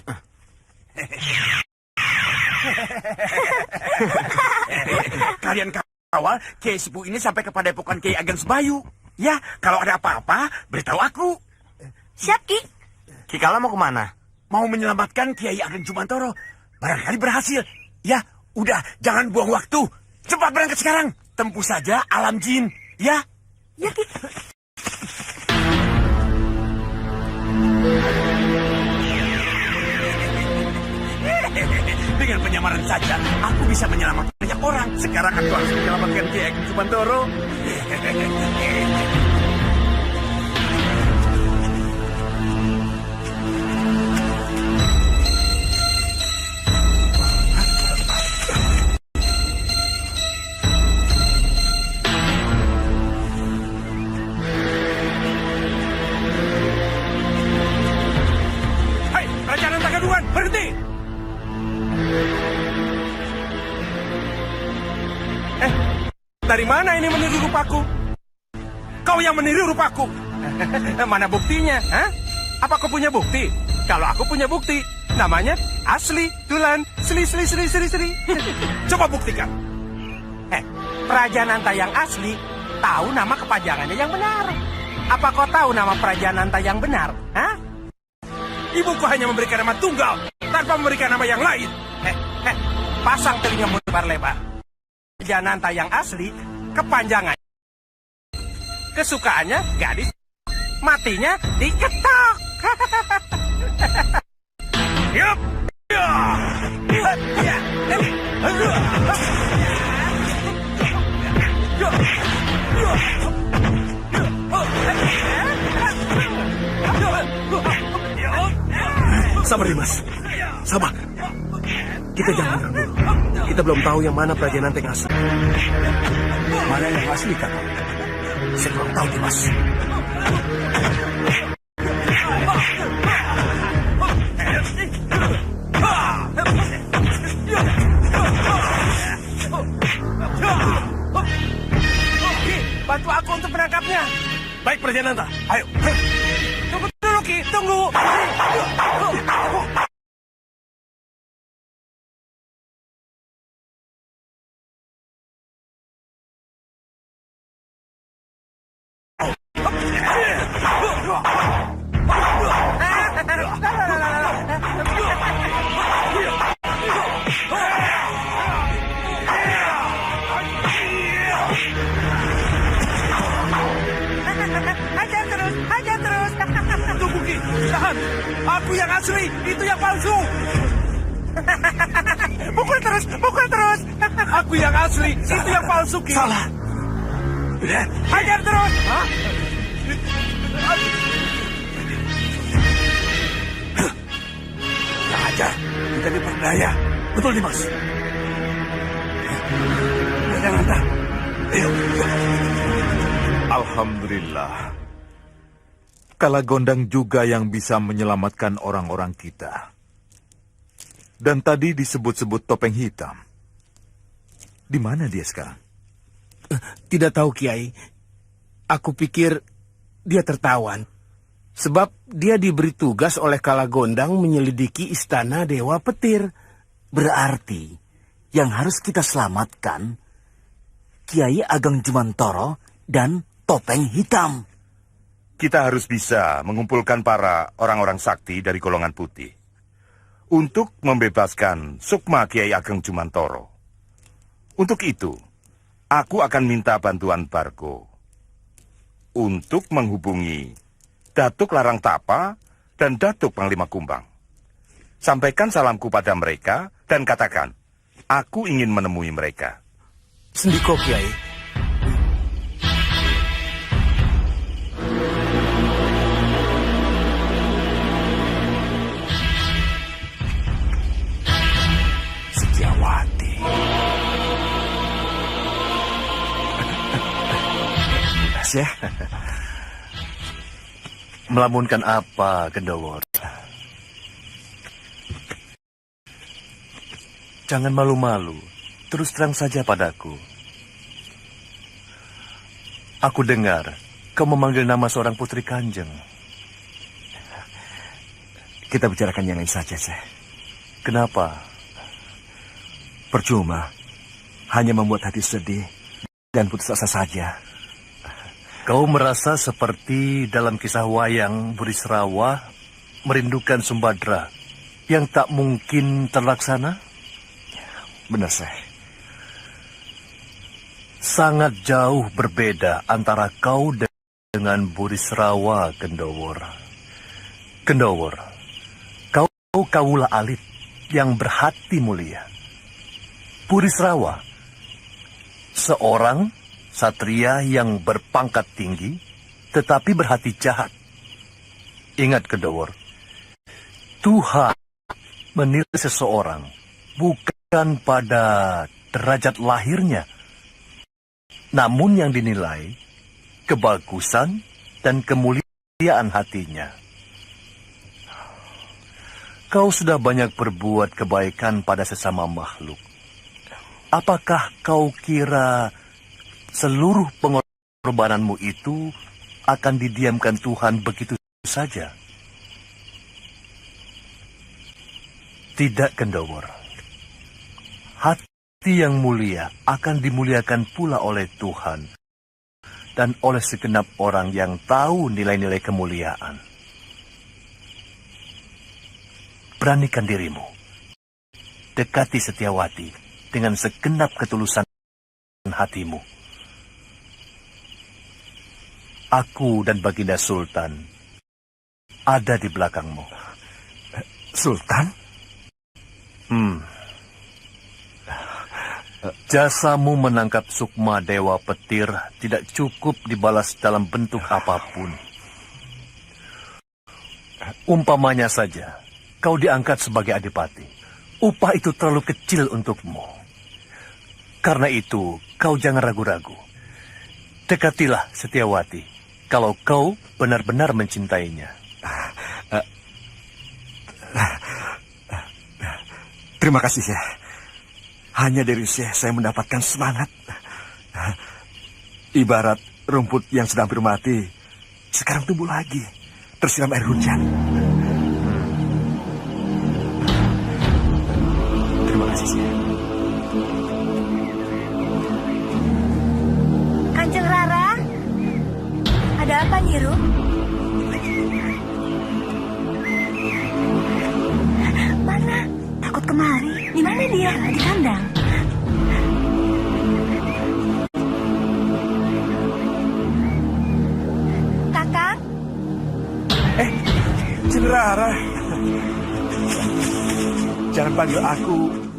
Kalian kawal Kiai Sepuh ini sampai ke padepokan Kiai Ageng Sebayu. Ya, kalau ada apa-apa, beritahu aku. Siap, Ki. Ki Kala mau kemana? Mau menyelamatkan Kiai Ageng Jumantoro. Barangkali berhasil. Ya, udah, jangan buang waktu. Cepat berangkat sekarang. Tempuh saja alam jin. Ya? Ya, Ki. Dengan penyamaran saja, aku bisa menyelamatkan banyak orang. Sekarang aku harus menyelamatkan Kiai Ageng Jumantoro. Hai, Raja Nantaka duluan, berhenti! Dari mana ini meniru rupaku? Kau yang meniru rupaku. Mana buktinya? Hah? Apa kau punya bukti? Kalau aku punya bukti, namanya asli, tulan, sli. Coba buktikan. Praja Nanta yang asli tahu nama kepanjangannya yang benar. Apa kau tahu nama Praja Nanta yang benar? Hah? Ibuku hanya memberikan nama tunggal tanpa memberikan nama yang lain. Pasang telingamu lebar-lebar. Jananta yang asli, kepanjangan. Kesukaannya gadis, matinya diketok. Yup. Sabar, Dimas. Sabar. Kita jangan menyerang dulu. Kita belum tahu yang mana Praja Nanta yang asli. Mana yang asli, Kak? Saya belum tahu, Dimas. Bantu aku untuk menangkapnya. Baik, Praja Nanta. Ayo. Tunggu dulu, Ki. Tunggu. Hajar terus. Tunggu, Ki. Tahan. Aku yang asli, itu yang palsu. Pukul terus. Aku yang asli, itu yang palsu, Ki. Salah. Hajar terus. Hah? Raja, kita diperdaya. Betul, Dimas. Praja Nanta. Ayo. Alhamdulillah. Kalagondang juga yang bisa menyelamatkan orang-orang kita. Dan tadi disebut-sebut topeng hitam. Di mana dia sekarang? Tidak tahu, Kiai. Aku pikir dia tertawan. Sebab dia diberi tugas oleh Kalagondang menyelidiki istana Dewa Petir. Berarti Yang harus kita selamatkan Kiai Ageng Jumantoro dan Topeng Hitam. Kita harus bisa mengumpulkan para orang-orang sakti dari golongan putih untuk membebaskan Sukma Kiai Ageng Jumantoro. Untuk itu, aku akan minta bantuan Bargo untuk menghubungi Datuk Larang Tapa dan Datuk Panglima Kumbang. Sampaikan salamku pada mereka dan katakan, aku ingin menemui mereka. Sendiko, Kiai. Setiawati. Syekh. Melamunkan apa, Gendowor? Jangan malu-malu. Terus terang saja padaku. Aku dengar kau memanggil nama seorang putri Kanjeng. Kita bicarakan yang lain saja, Syekh. Kenapa? Percuma. Hanya membuat hati sedih dan putus asa saja. Kau merasa seperti dalam kisah wayang Burisrawa merindukan Sumbadra yang tak mungkin terlaksana? Benar, Syekh. Sangat jauh berbeda antara kau dengan Burisrawa, Gendowor. Gendowor, kau kawula alit yang berhati mulia. Burisrawa, seorang satria yang berpangkat tinggi, tetapi berhati jahat. Ingat, Gendowor, Tuhan menilai seseorang bukan pada derajat lahirnya, namun yang dinilai kebagusan dan kemuliaan hatinya. Kau sudah banyak berbuat kebaikan pada sesama makhluk. Apakah kau kira seluruh pengorbananmu itu akan didiamkan Tuhan begitu saja? Tidak, Gendowor. Hati yang mulia akan dimuliakan pula oleh Tuhan dan oleh segenap orang yang tahu nilai-nilai kemuliaan. Beranikan dirimu. Dekati Setiawati dengan segenap ketulusan hatimu. Aku dan Baginda Sultan ada di belakangmu. Sultan? Jasamu menangkap Sukma Dewa Petir tidak cukup dibalas dalam bentuk apapun. Umpamanya saja, kau diangkat sebagai adipati. Upah itu terlalu kecil untukmu. Karena itu, kau jangan ragu-ragu. Dekatilah Setiawati, kalau kau benar-benar mencintainya. Terima kasih, Syekh. Hanya dari Syekh saya mendapatkan semangat. Ibarat rumput yang sedang hampir mati, sekarang tumbuh lagi, tersiram air hujan. Terima kasih, Syekh. Kanjeng Rara, ada apa, Nyiru? Mana? Takut kemari. Di mana dia? Di kandang. Kakak? Rara, jangan panggil aku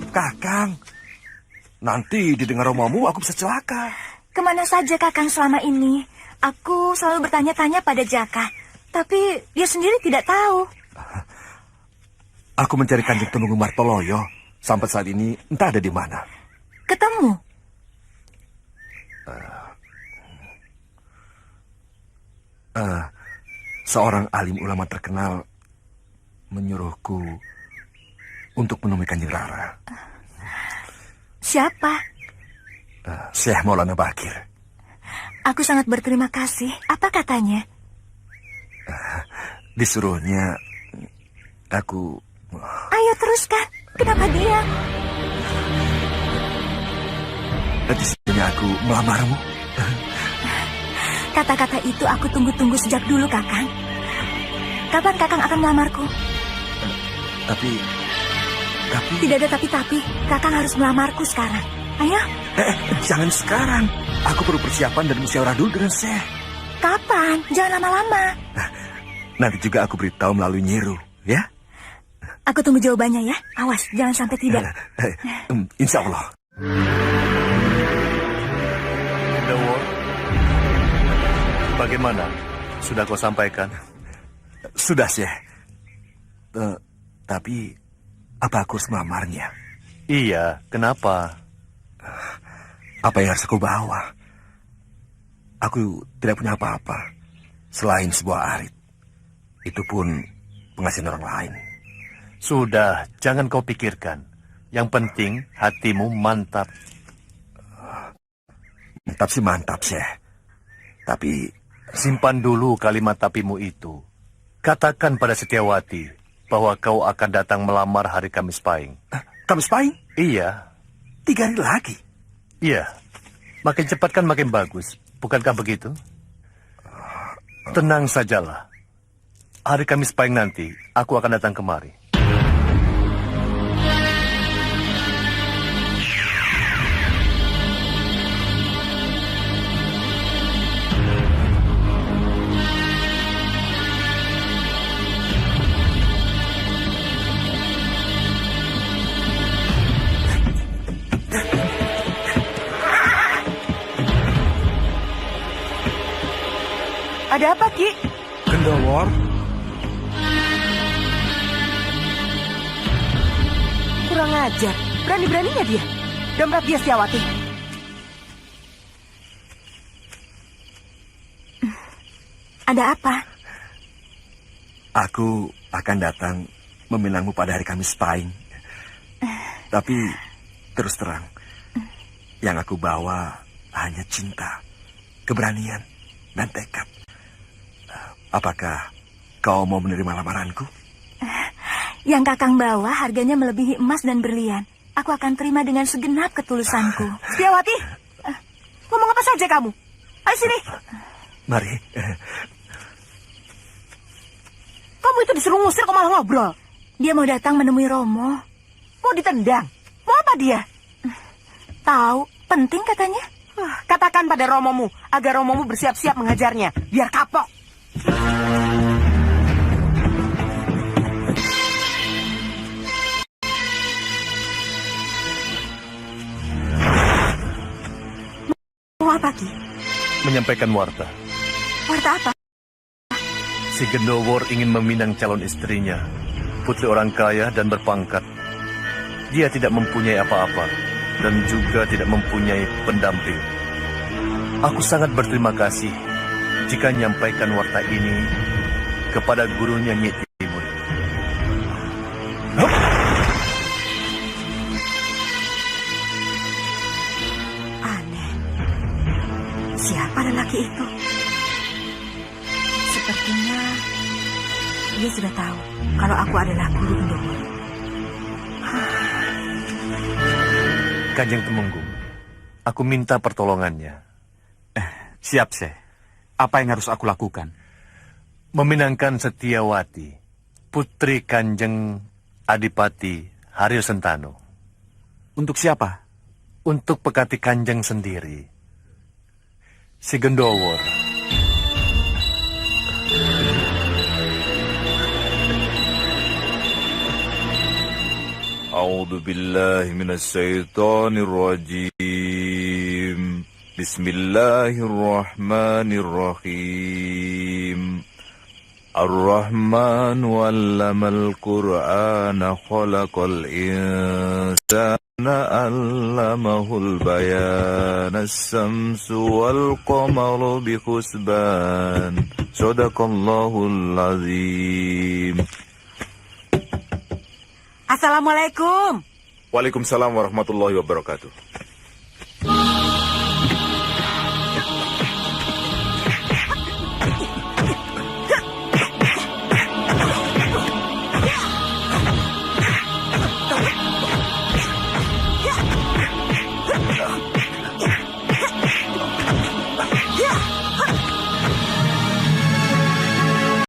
Kakang. Nanti didengar romomu aku bisa celaka. Kemana saja Kakang selama ini? Aku selalu bertanya-tanya pada Jaka, tapi dia sendiri tidak tahu. Aku mencari Kanjeng Tumenggung Martoloyo. Sampai saat ini entah ada di mana. Ketemu? Seorang alim ulama terkenal menyuruhku untuk menemui Kanjeng Rara. Siapa? Syekh Maulana Bakir. Aku sangat berterima kasih. Apa katanya? Disuruhnya aku... Ayo teruskan. Kenapa diam? Sesungguhnya aku melamarmu. Kata-kata itu aku tunggu-tunggu sejak dulu, Kakang. Kapan Kakang akan melamarku? Tapi... Tidak ada tapi-tapi. Kakang harus melamarku sekarang. Ayo. Jangan sekarang. Aku perlu persiapan dan musyawarah dulu dengan Syekh. Kapan? Jangan lama-lama. Nanti juga aku beritahu melalui Nyiru, ya? Aku tunggu jawabannya ya. Awas, jangan sampai tidak. Insya Allah. Gundawor, bagaimana? Sudah kau sampaikan? Sudah, Syekh. Tapi, apa aku harus melamarnya? Iya, kenapa? Apa yang harus aku bawa? Aku tidak punya apa-apa selain sebuah arit. Itu pun pengasihan orang lain. Sudah, jangan kau pikirkan. Yang penting hatimu mantap. Mantap sih mantap, Syekh. Tapi... simpan dulu kalimat tapimu itu. Katakan pada Setiawati bahwa kau akan datang melamar hari Kamis Pahing. Kamis Pahing? Iya. 3 hari lagi? Iya. Makin cepat kan makin bagus. Bukankah begitu? Tenang sajalah. Hari Kamis Pahing nanti, aku akan datang kemari. Ada apa, Ki? Gundawor. Kurang ajar. Berani-beraninya dia. Dompet dia, Setiawati. Ada apa? Aku akan datang meminangmu pada hari Kamis Pahing. Tapi, terus terang, yang aku bawa hanya cinta, keberanian, dan tekad. Apakah kau mau menerima lamaranku? Yang Kakang bawa harganya melebihi emas dan berlian. Aku akan terima dengan segenap ketulusanku. Setiawati, ngomong apa saja kamu? Ayo sini. Mari. Kamu itu disuruh ngusir kok malah ngobrol? Dia mau datang menemui Romo. Mau ditendang? Mau apa dia? Tahu, penting katanya. Katakan pada Romomu agar Romomu bersiap-siap mengajarnya, biar kapok. Mau apa, Ki? Menyampaikan warta. Warta apa? Si Gundawor ingin meminang calon istrinya, putri orang kaya dan berpangkat. Dia tidak mempunyai apa-apa dan juga tidak mempunyai pendamping. Aku sangat berterima kasih jika menyampaikan warta ini kepada gurunya Nyi Timun. Aneh. Siapa lelaki itu? Sepertinya dia sudah tahu kalau aku adalah guru Gundawor. Kanjeng Temenggung, aku minta pertolongannya. Siap, Syekh. Apa yang harus aku lakukan? Meminangkan Setiawati, putri Kanjeng Adipati Haryo Sentano. Untuk siapa? Untuk Pekati Kanjeng sendiri. Si Gundawor. A'udzu billahi minasy syaithanir rajim. Bismillahirrahmanirrahim. Ar-Rahman 'allamal Qur'ana khalaqal insana 'allamahul bayana as-samsu wal qamaru bi husban. Shadaqallahul azim. Assalamualaikum. Waalaikumsalam warahmatullahi wabarakatuh.